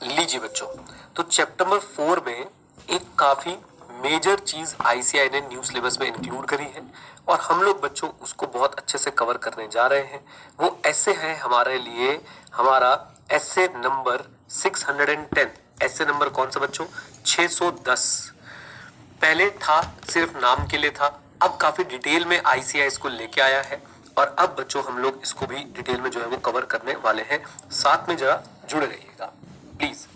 लीजिए बच्चों, तो चैप्टर नंबर 4 में एक काफी मेजर चीज आईसीएआई ने न्यू सिलेबस में इंक्लूड करी है और हम लोग बच्चों उसको बहुत अच्छे से कवर करने जा रहे हैं। वो ऐसे है हमारे लिए हमारा एसे नंबर 610। एसे नंबर कौन सा बच्चों? 610। पहले था सिर्फ नाम के लिए था, अब काफी डिटेल में आईसीएआई इसको लेके आया है और अब बच्चों हम लोग इसको भी डिटेल में जो है वो कवर करने वाले हैं। साथ में जरा जुड़े रहिएगा प्लीज।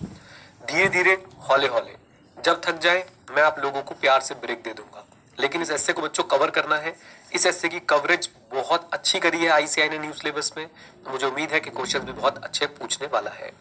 धीरे धीरे हौले हौले, जब थक जाए मैं आप लोगों को प्यार से ब्रेक दे दूंगा, लेकिन इस एस्से को बच्चों कवर करना है। इस एस्से की कवरेज बहुत अच्छी करी है आईसीएआई ने न्यू सिलेबस में, तो मुझे उम्मीद है कि क्वेश्चन भी बहुत अच्छे पूछने वाला है।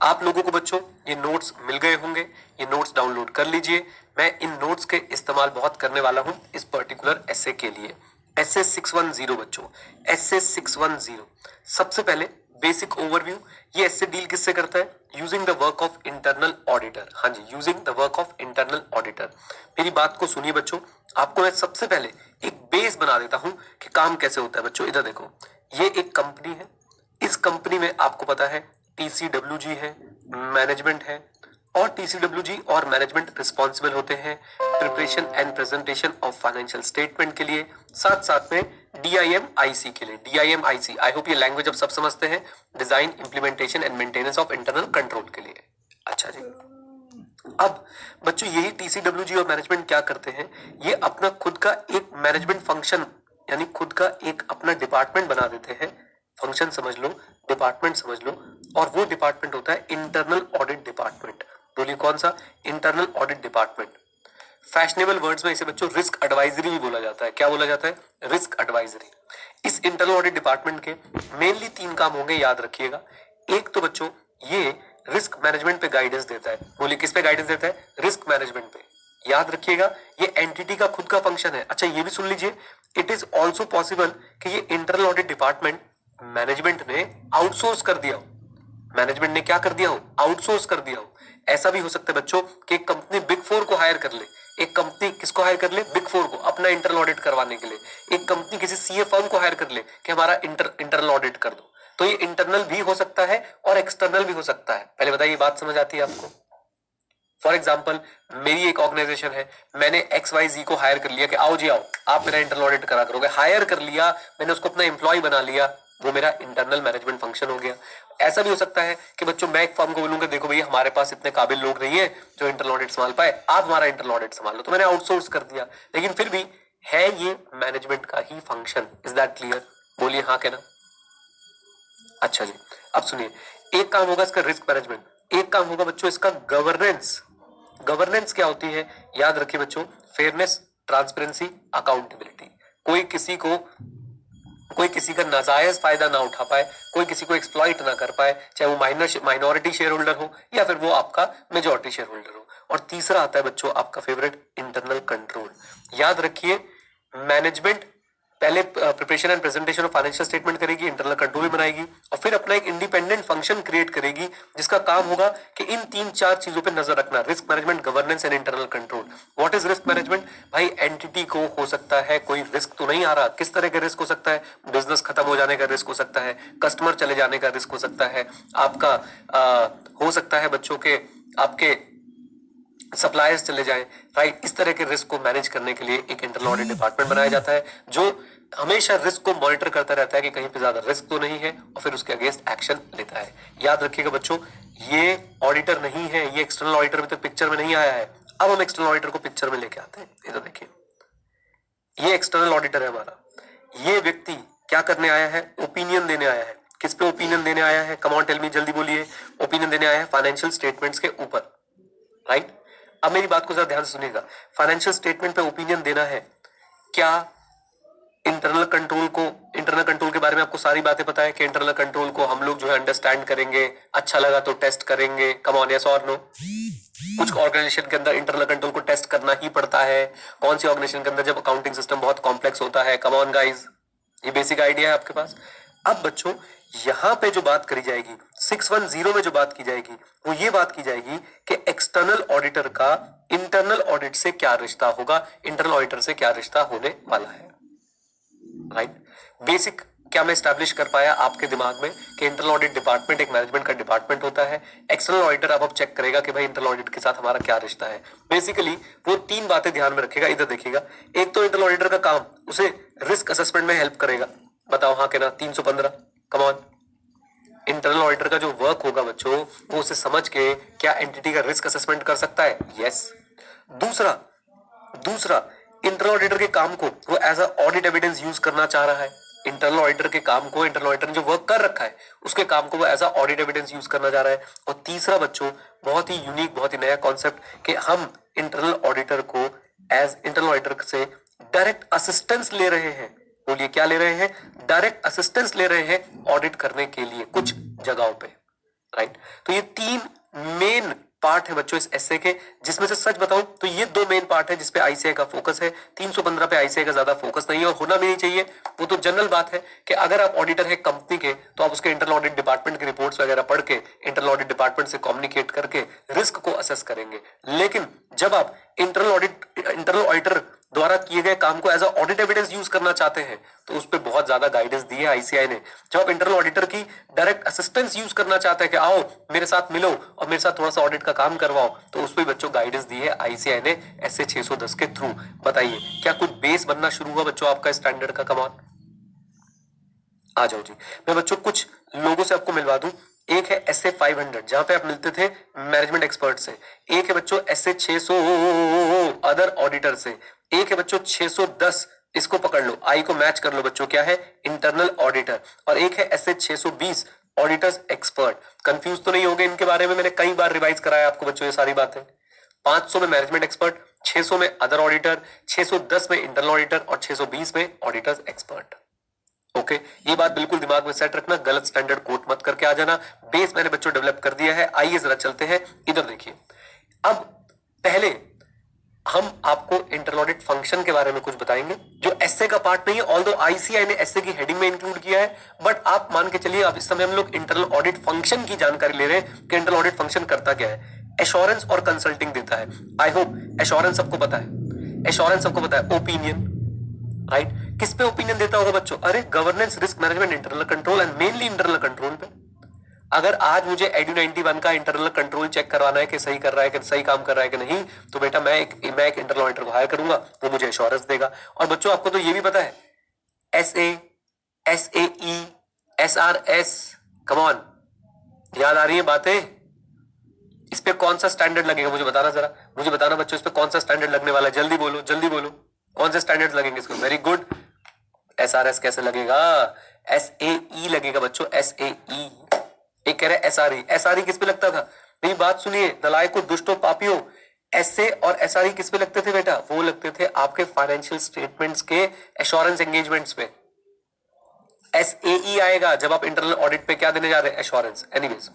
आप लोगों को बच्चों ये नोट्स मिल गए होंगे, ये नोट्स डाउनलोड कर लीजिए। मैं इन नोट्स के इस्तेमाल बहुत करने वाला हूं इस पर्टिकुलर एस्से के लिए। एस्से 610 बच्चों, एस्से 610। सबसे पहले बेसिक ओवरव्यू, ये एस्से डील किससे करता है? Using the work of internal auditor. हाँ जी, using the work of internal auditor. मेरी बात को सुनिए बच्चों, आपको मैं सबसे पहले एक बेस बना देता हूं कि काम कैसे होता है। बच्चों इधर देखो, ये एक कंपनी है। इस कंपनी में आपको पता है टीसीडब्ल्यूजी है, मैनेजमेंट है, और टीसीडब्ल्यूजी और मैनेजमेंट रिस्पॉन्सिबल होते हैं preparation and presentation of financial statement के लिए, साथ साथ में डीआईएमआईसी के लिए। डीआईएमआईसी, आई होप ये लैंग्वेज अब सब समझते हैं, design implementation and maintenance of internal control के लिए। अच्छा जी, अब बच्चों यही टीसीडब्ल्यूजी और मैनेजमेंट क्या करते हैं, ये अपना खुद का एक मैनेजमेंट फंक्शन यानी खुद का एक अपना डिपार्टमेंट बना देते हैं। फंक्शन समझ लो, डिपार्टमेंट समझ लो, और वो डिपार्टमेंट होता है इंटरनल ऑडिट डिपार्टमेंट। बोलिए कौन सा? Internal audit department. Fashionable words में इसे बच्चों रिस्क एडवाइजरी भी बोला जाता है। क्या बोला जाता है? Risk advisory. इस इंटरनल ऑडिट डिपार्टमेंट के मेनली 3 काम होंगे, याद रखिएगा। एक तो बच्चों ये रिस्क मैनेजमेंट पे गाइडेंस देता है। बोलिए किस पे गाइडेंस देता है? रिस्क मैनेजमेंट पे। याद रखिएगा ये एंटिटी का खुद का फंक्शन है। अच्छा ये भी सुन लीजिए, इट इज ऑल्सो पॉसिबल कि ये इंटरनल ऑडिट डिपार्टमेंट मैनेजमेंट ने आउटसोर्स कर दिया हो। मैनेजमेंट ने क्या कर दिया हो? आउटसोर्स कर दिया हो। ऐसा भी हो सकता है बच्चों कि एक कंपनी बिग 4 को हायर कर ले। एक कंपनी किसको हायर कर ले? बिग 4 को, अपना इंटरनल ऑडिट करवाने के लिए। एक कंपनी किसी सीए फर्म को हायर कर ले कि हमारा इंटरनल ऑडिट कर दो। तो ये इंटरनल भी हो सकता है और एक्सटर्नल भी हो सकता है। पहले बताइए बात समझ आती है आपको? फॉर एग्जाम्पल मेरी एक ऑर्गेनाइजेशन है, मैंने XYZ को हायर कर लिया कि आओ जी आओ आप मेरा इंटरनल ऑडिट करा करोगे। हायर कर लिया, मैंने उसको अपना एम्प्लॉय बना लिया, वो मेरा इंटरनल मैनेजमेंट फंक्शन हो गया। ऐसा भी हो सकता है कि बच्चों मैं एक फर्म को बोलूंगा देखो भैया हमारे पास इतने काबिल लोग नहीं है जो इंटरनल ऑडिट संभाल पाए, आप हमारा इंटरनल ऑडिट संभाल लो। तो मैंने आउटसोर्स कर दिया, लेकिन फिर भी है ये मैनेजमेंट का ही फंक्शन। Is that clear? बोलिए हाँ कहना। अच्छा जी, अब सुनिए, एक काम होगा इसका रिस्क मैनेजमेंट, एक काम होगा बच्चों इसका गवर्नेंस। गवर्नेंस क्या होती है? याद रखिए बच्चों, फेयरनेस, ट्रांसपेरेंसी, अकाउंटेबिलिटी। कोई किसी का नाजायज फायदा ना उठा पाए, कोई किसी को एक्सप्लॉइट ना कर पाए, चाहे वो माइनॉरिटी शेयर होल्डर हो या फिर वो आपका मेजॉरिटी शेयर होल्डर हो। और तीसरा आता है बच्चों आपका फेवरेट, इंटरनल कंट्रोल। याद रखिए मैनेजमेंट पहले preparation and presentation of financial statement करेगी, इंटरनल कंट्रोल भी बनाएगी और फिर अपना एक इंडिपेंडेंट फंक्शन क्रिएट करेगी जिसका काम होगा कि इन 3-4 चीजों पे नजर रखना, risk management, governance and internal control. What is risk management? भाई एंटिटी को हो सकता है कोई रिस्क तो नहीं आ रहा, किस तरह का रिस्क हो सकता है? बिजनेस खत्म हो जाने का रिस्क हो सकता है, कस्टमर चले जाने का रिस्क हो सकता है, आपका हो सकता है बच्चों के आपके सप्लायर्स चले जाएं, राइट। इस तरह के रिस्क को मैनेज करने के लिए एक इंटरनल ऑडिट डिपार्टमेंट बनाया जाता है जो हमेशा रिस्क को मॉनिटर करता रहता है कि कहीं पे ज्यादा रिस्क तो नहीं है और फिर उसके अगेंस्ट एक्शन लेता है। याद रखिएगा बच्चों, ये ऑडिटर नहीं है, ये एक्सटर्नल ऑडिटर अभी तक पिक्चर में नहीं आया है। अब हम एक्सटर्नल ऑडिटर को पिक्चर में लेके आते हैं। ये तो देखिए, ये एक्सटर्नल ऑडिटर है हमारा। ये व्यक्ति क्या करने आया है? ओपिनियन देने आया है। किस पे ओपिनियन देने आया है? कम ऑन टेल मी, जल्दी बोलिए। ओपिनियन देने आया है फाइनेंशियल स्टेटमेंट्स के ऊपर, राइट। अब मेरी बात को जरा ध्यान से सुनिएगा, फाइनेंशियल स्टेटमेंट पे ओपिनियन देना है। क्या इंटरनल कंट्रोल के बारे में आपको सारी बातें पता है कि इंटरनल कंट्रोल को हम लोग जो है अंडरस्टैंड करेंगे, अच्छा लगा तो टेस्ट करेंगे। कम ऑन, यस और नो? कुछ ऑर्गेनाइजेशन के अंदर इंटरनल कंट्रोल को टेस्ट करना ही पड़ता है। कौन सी ऑर्गेनाइजेशन के अंदर? जब अकाउंटिंग सिस्टम बहुत कॉम्प्लेक्स होता है। कम ऑन गाइज, ये बेसिक आइडिया है आपके पास। अब बच्चों यहां पे जो बात करी जाएगी 610 में जो बात की जाएगी वो ये बात की जाएगी कि एक्सटर्नल ऑडिटर का इंटरनल ऑडिट से क्या रिश्ता होगा, इंटरनल ऑडिटर से क्या रिश्ता होने वाला है, राइट। बेसिक क्या मैं स्टैब्लिश कर पाया आपके दिमाग में कि इंटरनल ऑडिट डिपार्टमेंट एक मैनेजमेंट का डिपार्टमेंट होता है। एक्सटर्नल ऑडिटर अब चेक करेगा कि भाई इंटरनल ऑडिट के साथ हमारा क्या रिश्ता है। बेसिकली वो तीन बातें ध्यान में रखेगा, इधर देखिएगा। एक तो इंटरनल ऑडिटर का काम उसे रिस्क असेसमेंट में हेल्प करेगा। बताओ हाँ के ना? 315 कम ऑन। इंटरनल ऑडिटर का जो वर्क होगा बच्चों, वो उसे समझ के क्या एंटिटी का रिस्क असेसमेंट कर सकता है। यस। दूसरा इंटरनल ऑडिटर के काम को वो as a audit evidence use करना चाह रहा है। इंटरनल ऑडिटर के काम को, इंटरनल ऑडिटर ने जो वर्क कर रखा है उसके काम को वो as a audit evidence use करना चाह रहा है। और तीसरा बच्चों, बहुत ही यूनिक, बहुत ही नया कॉन्सेप्ट, कि हम इंटरनल ऑडिटर को एज इंटरनल ऑडिटर से डायरेक्ट असिस्टेंस ले रहे हैं। बोलिए क्या ले रहे हैं? डायरेक्ट असिस्टेंस ले रहे हैं ऑडिट करने के लिए कुछ जगहों पे, राइट। तो ये तीन मेन पार्ट है बच्चों इस एस्से के, जिसमें से सच बताऊं तो ये दो मेन पार्ट है जिसपे आईसीआई का फोकस है। 315 पे आईसीआई का ज्यादा फोकस नहीं है और होना भी नहीं चाहिए। वो तो जनरल बात है कि अगर आप ऑडिटर है कंपनी के तो आप उसके इंटरनल ऑडिट डिपार्टमेंट की रिपोर्ट्स वगैरह पढ़ के इंटरनल ऑडिट डिपार्टमेंट से कम्युनिकेट करके रिस्क को असेस करेंगे। लेकिन जब आप इंटरनल ऑडिटर द्वारा किए गए काम को as a audit evidence use करना चाहते हैं तो उस पर बहुत ज्यादा गाइडेंस दी है आईसीआई ने। जब आप इंटरनल ऑडिटर की डायरेक्ट असिस्टेंस यूज करना चाहते हैं कि आओ मेरे साथ मिलो और मेरे साथ थोड़ा सा ऑडिट का काम करवाओ, तो उस पर बच्चों गाइडेंस दी है आईसीआई ने एसए 610 के थ्रू। बताइए क्या कुछ बेस बनना शुरू हुआ बच्चों आपका स्टैंडर्ड का? कमान आ जाओ जी। मैं बच्चों कुछ लोगों से आपको मिलवा दूं। एक है एसए 500 जहां पे आप मिलते थे मैनेजमेंट एक्सपर्ट से। एक है बच्चों एसए 600 अदर ऑडिटर से। एक है बच्चों 610, इसको पकड़ लो, आई को मैच कर लो बच्चों, क्या है? Internal auditor. और एक है एसए 620 ऑडिटर्स एक्सपर्ट। कंफ्यूज तो नहीं हो गए इनके बारे में? मैंने कई बार रिवाइज कराया आपको बच्चों ये सारी बातें। 500 में मैनेजमेंट एक्सपर्ट, 600 में अदर ऑडिटर, 610 में इंटरनल ऑडिटर और 620 में ऑडिटर्स एक्सपर्ट। ओके ये बात बिल्कुल दिमाग में सेट रखना, गलत स्टैंडर्ड कोट मत करके आ जाना। बेस मैंने बच्चों डेवलप कर दिया है। आइए जरा चलते हैं, इधर देखिए। अब पहले हम आपको इंटरनल ऑडिट फंक्शन के बारे में कुछ बताएंगे जो एसए का पार्ट नहीं है, ऑल्दो आईसीआई ने एसए की हेडिंग में इंक्लूड किया है, बट आप मान के चलिए अब इस समय हम लोग इंटरनल ऑडिट फंक्शन की जानकारी ले रहे हैं कि इंटरनल ऑडिट फंक्शन करता क्या है। एश्योरेंस और कंसल्टिंग देता है। आई होप एश्योरेंस सबको पता है। एश्योरेंस सबको पता है, ओपिनियन, राइट। किस पे ओपिनियन देता होगा बच्चों? अरे governance, risk management, internal control and mainly internal control पे। अगर आज मुझे एडू 91 का इंटरनल कंट्रोल चेक करवाना है कि सही कर रहा है, कि सही काम कर रहा है कि नहीं, तो बेटा मैं एक इंटरनल ऑडिटर को हायर करूंगा, वो मुझे एश्योरेंस देगा। और बच्चों आपको तो ये भी पता है SA, SAE, SRS, come on, याद आ रही है बातें? इस पे कौन सा स्टैंडर्ड लगेगा मुझे बताना जरा, मुझे बताना बच्चों, इस पे कौन सा स्टैंडर्ड लगने वाला है? जल्दी बोलो, जल्दी बोलो, कौन से स्टैंडर्ड्स लगेंगे इसको? Very good. एसआरएस कैसे लगेगा? एसएई लगेगा बच्चों, एसएई। एक कह रहे एसआरई। एसआरई किस पे लगता था? मेरी बात सुनिए, नलायकों, दुष्टों, पापियों, एसए और एसआरई किस पे लगते थे बेटा? वो लगते थे आपके फाइनेंशियल स्टेटमेंट्स के एश्योरेंस एंगेजमेंट्स पे। एसएई आएगा जब आप इंटरनल ऑडिट पे क्या देने जा रहे हैं? एश्योरेंस। एनीवेज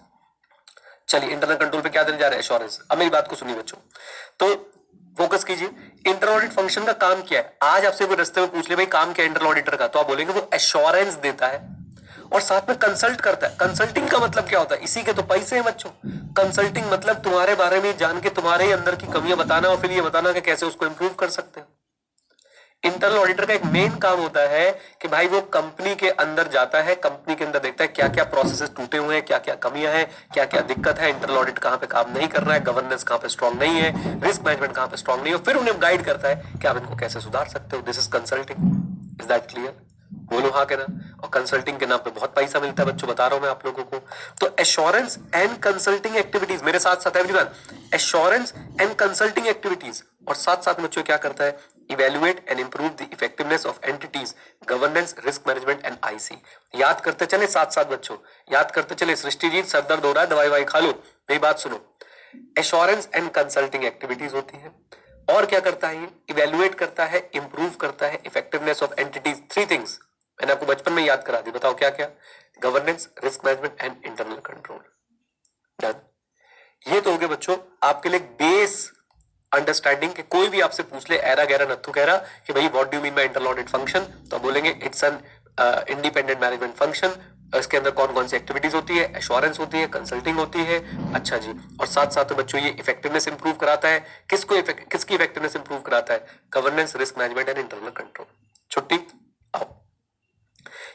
चलिए, इंटरनल कंट्रोल पे क्या देने जा रहे हैं? एश्योरेंस। अब मेरी बात को सुनिए बच्चों, तो फोकस कीजिए। इंटरनल ऑडिट फंक्शन का काम क्या है? आज आपसे वो रास्ते में पूछ ले भाई काम क्या है इंटरनल ऑडिटर का, तो आप बोलेंगे वो एश्योरेंस देता है और साथ में कंसल्ट करता है। कंसल्टिंग का मतलब क्या होता है? इसी के तो पैसे हैं बच्चों। कंसल्टिंग मतलब तुम्हारे बारे में जान के तुम्हारे ही अंदर की कमियां बताना और फिर ये बताना कि कैसे उसको इंप्रूव कर सकते हो। इंटरनल ऑडिटर का एक मेन काम होता है कि भाई वो कंपनी के अंदर जाता है, कंपनी के अंदर देखता है क्या क्या प्रोसेसेस टूटे हुए हैं, क्या क्या कमियां हैं, क्या क्या दिक्कत है, इंटरनल ऑडिट कहां पे काम नहीं कर रहा है, गवर्नेंस कहां पे स्ट्रांग नहीं है, रिस्क मैनेजमेंट कहां पे स्ट्रांग नहीं है, फिर उन्हें गाइड करता है कि आप इनको कैसे सुधार सकते हो। This is consulting. Is that clear? बोलो हाँ के ना। और कंसल्टिंग के नाम पे बहुत पैसा मिलता है बच्चों, बता रहा हूं मैं आप लोगों को। तो एश्योरेंस एंड कंसल्टिंग एक्टिविटीज, मेरे साथ साथ everyone, assurance and consulting activities. और साथ साथ बच्चों क्या करता है? Evaluate and improve the effectiveness of entities, governance, risk management and IC. याद करते चले साथ साथ बच्चों, याद करते चले। सृष्टिजीत सर दर्द हो रहा है, दवाई वाई खा लो। मेरी बात सुनो, एश्योरेंस एंड कंसल्टिंग एक्टिविटीज होती है। और क्या करता है ये? इवेल्युएट करता है, इंप्रूव करता है effectiveness of entities. Three things मैंने आपको बचपन में याद करा दी, बताओ क्या क्या? Governance, risk management and internal control. Done. ये तो हो गए बच्चों आपके लिए बेस अंडरस्टैंडिंग के। कोई भी आपसे पूछ ले एरा गैरा नत्थु कह रहा कि भाई what do you mean by internal audit function, तो बोलेंगे it's an independent management function. इसके अंदर कौन कौन सी एक्टिविटीज होती है? एश्योरेंस होती है, कंसल्टिंग होती है। अच्छा जी। और साथ साथ बच्चों ये इफेक्टिवनेस इंप्रूव कराता है। किसकी इफेक्टिवनेस इंप्रूव कराता है? Governance, risk management and internal control. छुट्टी आओ।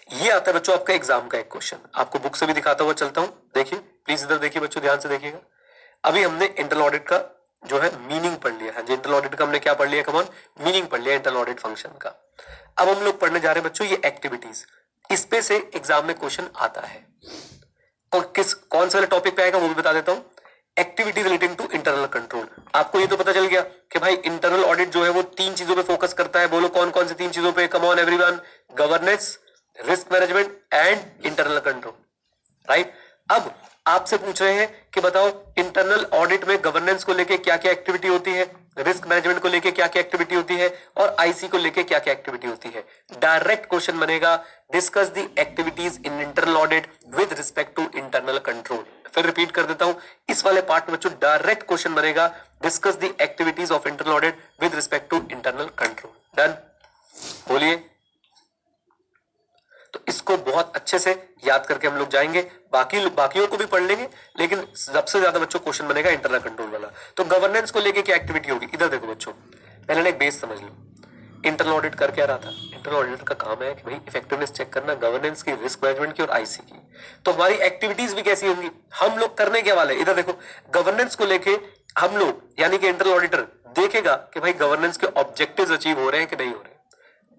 ये आता है बच्चों आपका एग्जाम का एक क्वेश्चन, आपको बुक से भी दिखाता हुआ चलता हूं, देखिए प्लीज इधर देखिए बच्चों, ध्यान से देखिएगा। अभी हमने इंटरनल ऑडिट का जो है मीनिंग पढ़ लिया है, इंटरनल ऑडिट का हमने क्या पढ़ लिया, कमॉन, मीनिंग पढ़ लिया इंटरनल ऑडिट फंक्शन का। अब हम लोग पढ़ने जा रहे हैं बच्चों ये एक्टिविटीज, इस पे से एग्जाम में क्वेश्चन आता है, और कौन से वाले टॉपिक पे आएगा वो भी बता देता हूं, activity relating to internal control. आपको ये तो पता चल गया कि भाई इंटरनल ऑडिट जो है वो 3 चीजों पे फोकस करता है, बोलो कौन कौन सी 3 चीजों पे, कम on everyone, governance, risk management and internal control, right. अब आपसे पूछ रहे हैं कि बताओ इंटरनल ऑडिट में गवर्नेंस को लेके क्या क्या एक्टिविटी होती है, रिस्क मैनेजमेंट को लेके क्या क्या एक्टिविटी होती है, और आईसी को लेके क्या क्या एक्टिविटी होती है। डायरेक्ट क्वेश्चन बनेगा, discuss the activities in internal audit with respect to internal control. फिर रिपीट कर देता हूं, इस वाले पार्ट में बच्चों डायरेक्ट क्वेश्चन बनेगा, discuss the activities of internal audit with respect to internal control. Done, बोलिए। तो इसको बहुत अच्छे से याद करके हम लोग जाएंगे, बाकियों को भी पढ़ लेंगे, लेकिन सबसे ज्यादा बच्चों क्वेश्चन बनेगा इंटरनल कंट्रोल वाला। तो गवर्नेंस को लेके क्या एक्टिविटी होगी, इधर देखो बच्चों, पहले ना एक बेस समझ लो। इंटरनल ऑडिट कर क्या रहा था, इंटरनल ऑडिटर का काम है कि भाई इफेक्टिवनेस चेक करना गवर्नेंस की, रिस्क मैनेजमेंट की और आईसी की। तो हमारी एक्टिविटीज भी कैसी होंगी, हम लोग करने क्या वाले, इधर देखो, गवर्नेंस को लेके हम लोग यानी कि इंटरनल ऑडिटर देखेगा कि भाई गवर्नेंस के ऑब्जेक्टिव्स अचीव हो रहे हैं कि नहीं हो रहे,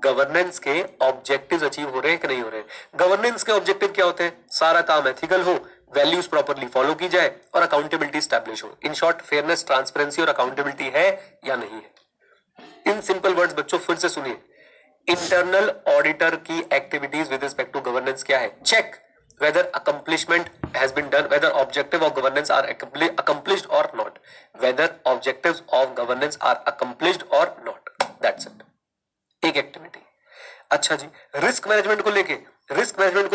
गवर्नेंस के ऑब्जेक्टिव्स अचीव हो रहे हैं कि नहीं हो रहे। गवर्नेंस के ऑब्जेक्टिव क्या होते हैं, सारा काम एथिकल हो, वैल्यूज प्रॉपर्ली फॉलो की जाए और अकाउंटेबिलिटी स्टैब्लिश हो। इन शॉर्ट फेयरनेस, ट्रांसपेरेंसी और अकाउंटेबिलिटी है या नहीं है। इन सिंपल वर्ड्स बच्चों फिर से सुनिए, इंटरनल ऑडिटर की activities with respect to governance क्या है, check whether accomplishment has been done, whether objective of governance are accomplished or not, whether objectives of governance are accomplished or not, that's it, एक activity. अच्छा जी, risk management को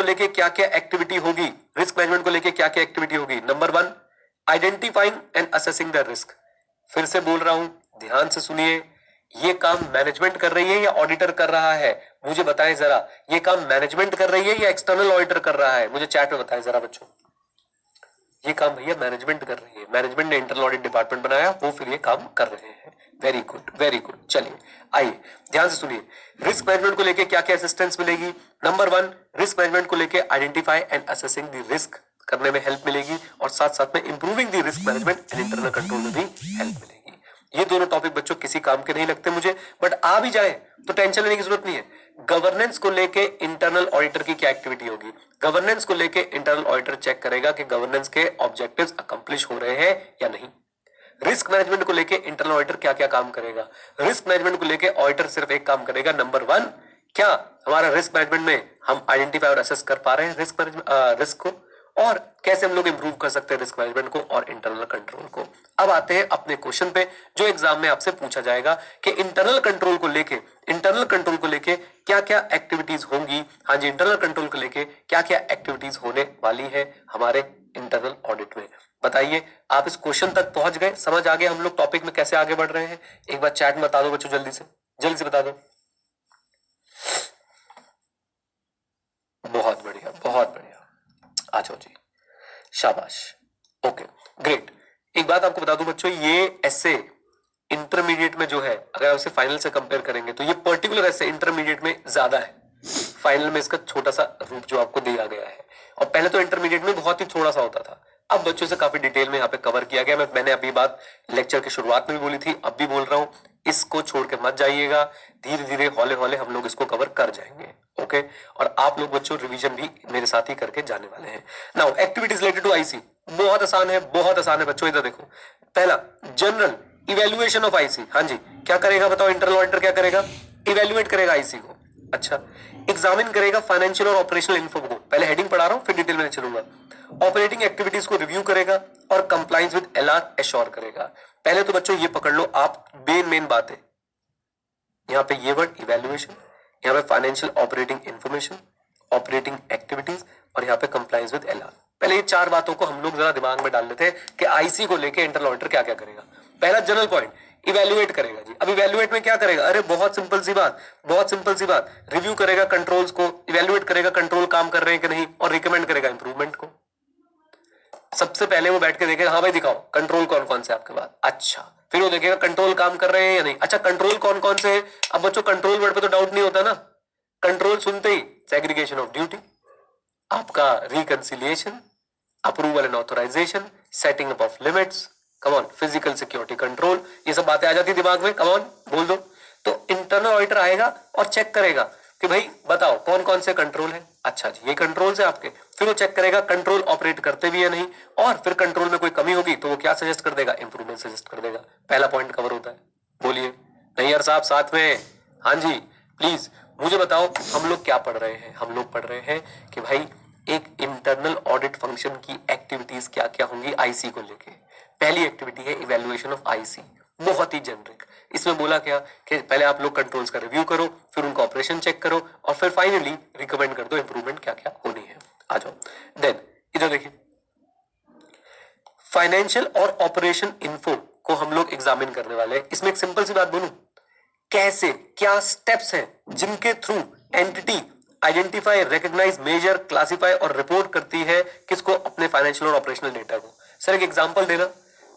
लेके क्या क्या activity होगी, risk management को लेके क्या क्या एक्टिविटी होगी। Number 1, identifying and assessing the risk. फिर से बोल रहा हूं, ध्यान से सुनिए, ये काम मैनेजमेंट कर रही है या ऑडिटर कर रहा है, मुझे बताएं जरा, ये काम मैनेजमेंट कर रही है या एक्सटर्नल ऑडिटर कर रहा है, मुझे चैट में बताएं जरा बच्चों। ये काम भैया मैनेजमेंट कर रही है, मैनेजमेंट ने इंटरनल ऑडिट डिपार्टमेंट बनाया, वो फिर ये काम कर रहे हैं। Very good, very good. चलिए आइए ध्यान से सुनिए, रिस्क मैनेजमेंट को लेके क्या क्या असिस्टेंस मिलेगी। नंबर 1, रिस्क मैनेजमेंट को लेके identify and assessing the risk करने में हेल्प मिलेगी, और साथ साथ में improving the risk management and internal control में भी हेल्प मिलेगी। ये दोनों टॉपिक बच्चों किसी काम के नहीं लगते मुझे, बट आ भी जाए तो टेंशन लेने की जरूरत नहीं है। गवर्नेंस को लेके इंटरनल ऑडिटर की क्या एक्टिविटी होगी, गवर्नेंस को लेके इंटरनल ऑडिटर चेक करेगा कि गवर्नेंस के ऑब्जेक्टिव्स अकम्प्लिश हो रहे हैं या नहीं। रिस्क मैनेजमेंट को लेके इंटरनल ऑडिटर क्या क्या काम करेगा, रिस्क मैनेजमेंट को लेके ऑडिटर सिर्फ एक काम करेगा, नंबर 1, क्या हमारा रिस्क मैनेजमेंट में हम आइडेंटिफाई और असेस कर पा रहे हैं रिस्क को, और कैसे हम लोग इंप्रूव कर सकते हैं रिस्क मैनेजमेंट को और इंटरनल कंट्रोल को। अब आते हैं अपने क्वेश्चन पे जो एग्जाम में आपसे पूछा जाएगा कि इंटरनल कंट्रोल को लेके क्या क्या एक्टिविटीज होंगी। हाँ जी, इंटरनल कंट्रोल को लेके क्या क्या एक्टिविटीज होने वाली है हमारे इंटरनल ऑडिट में, बताइए। आप इस क्वेश्चन तक पहुंच गए, समझ आ गए हम लोग टॉपिक में कैसे आगे बढ़ रहे हैं। एक बार चैट में बता दो बच्चों, जल्दी से बता दो। बहुत बढ़िया, बहुत बढ़िया, आ जाओ जी, शाबाश, ओके, ग्रेट। एक बात आपको बता दूं बच्चों, ये ऐसे इंटरमीडिएट में जो है, अगर आप इसे फाइनल से कंपेयर करेंगे तो ये पर्टिकुलर ऐसे इंटरमीडिएट में ज्यादा है, फाइनल में इसका छोटा सा रूप जो आपको दिया गया है, और पहले तो इंटरमीडिएट में बहुत ही थोड़ा सा होता था, अब बच्चों से काफी डिटेल में यहाँ पे कवर किया गया। मैंने अभी बात लेक्चर की शुरुआत में भी बोली थी, अब भी बोल रहा हूं, इसको छोड़ के मत जाइएगा, धीरे धीरे हौले हौले हम लोग इसको कवर कर जाएंगे, ओके। और आप लोग बच्चों रिवीजन भी मेरे साथ ही करके जाने वाले हैं। Now activities related to IC, बहुत आसान है बच्चों। इधर देखो, पहला जनरल इवेल्युएशन ऑफ आईसी। हाँ जी, क्या करेगा बताओ, इंटरनल ऑडिटर क्या करेगा, इवेल्युएट करेगा आईसी को। अच्छा, एग्जामिन करेगा फाइनेंशियल और ऑपरेशनल इन्फो को, पहले हेडिंग पढ़ा रहा हूं फिर डिटेल में चलूंगा। ऑपरेटिंग एक्टिविटीज को रिव्यू करेगा और कंप्लायंस विद एलआर एश्योर करेगा। पहले तो बच्चों ये पकड़ लो आप, मेन बात है यहाँ पे ये वर्ड इवेल्युएशन, यहाँ पे financial operating information, operating activities, और यहाँ पे कंप्लायंस विद एलआर। पहले ये 4 बातों को हम लोग जरा दिमाग में डाल लेते हैं कि आईसी को लेके इंटरनल ऑडिटर क्या क्या करेगा। पहला जनरल पॉइंट, इवेल्युएट करेगा जी। अब इवेल्युएट में क्या करेगा, अरे बहुत सिंपल सी बात, रिव्यू करेगा कंट्रोल्स को, इवेल्युएट करेगा कंट्रोल काम कर रहे हैं कि नहीं, और रिकमेंड करेगा इंप्रूवमेंट को। सबसे पहले वो बैठ के देखेगा, हाँ भाई दिखाओ कंट्रोल कौन कौन से आपके पास, अच्छा, फिर वो देखेगा कंट्रोल काम कर रहे हैं या नहीं। अच्छा, कंट्रोल कौन कौन से है, अब बच्चों कंट्रोल वर्ड पे तो डाउट नहीं होता ना, कंट्रोल सुनते ही सेग्रीगेशन ऑफ ड्यूटी, आपका reconciliation, approval and authorisation, setting up of limits, come on, physical security control, ये सब बातें आ जाती दिमाग में, कम ऑन बोल दो। तो इंटरनल ऑडिटर आएगा और चेक करेगा कि भाई बताओ कौन कौन से कंट्रोल है। अच्छा जी, ये कंट्रोल है आपके। फिर वो चेक करेगा कंट्रोल ऑपरेट करते भी है नहीं, और फिर कंट्रोल में कोई कमी होगी तो वो क्या सजेस्ट कर देगा, इंप्रूवमेंट सजेस्ट कर देगा। पहला पॉइंट कवर होता है। बोलिए नैयर साहब साथ में, हाँ जी प्लीज मुझे बताओ हम लोग क्या पढ़ रहे हैं। हम लोग पढ़ रहे हैं कि भाई एक इंटरनल ऑडिट फंक्शन की एक्टिविटीज क्या क्या होंगी आईसी को लेके। पहली एक्टिविटी है इवैल्यूएशन ऑफ आईसी, बहुत ही जेनरिक। इसमें बोला क्या कि पहले आप लोग कंट्रोल्स का रिव्यू करो, फिर उनका ऑपरेशन चेक करो, और फिर फाइनली रिकमेंड कर दो इंप्रूवमेंट क्या क्या होनी है। आ जाओ। देन इधर देखिए, फाइनेंशियल और ऑपरेशन इन्फो को हम लोग एग्जामिन करने वाले हैं। इसमें एक सिंपल सी बात बोलूं, कैसे क्या स्टेप्स हैं जिनके through entity identify, recognise, measure, classify और रिपोर्ट करती है किसको, अपने फाइनेंशियल और ऑपरेशनल डेटा को। सर एक एग्जांपल देना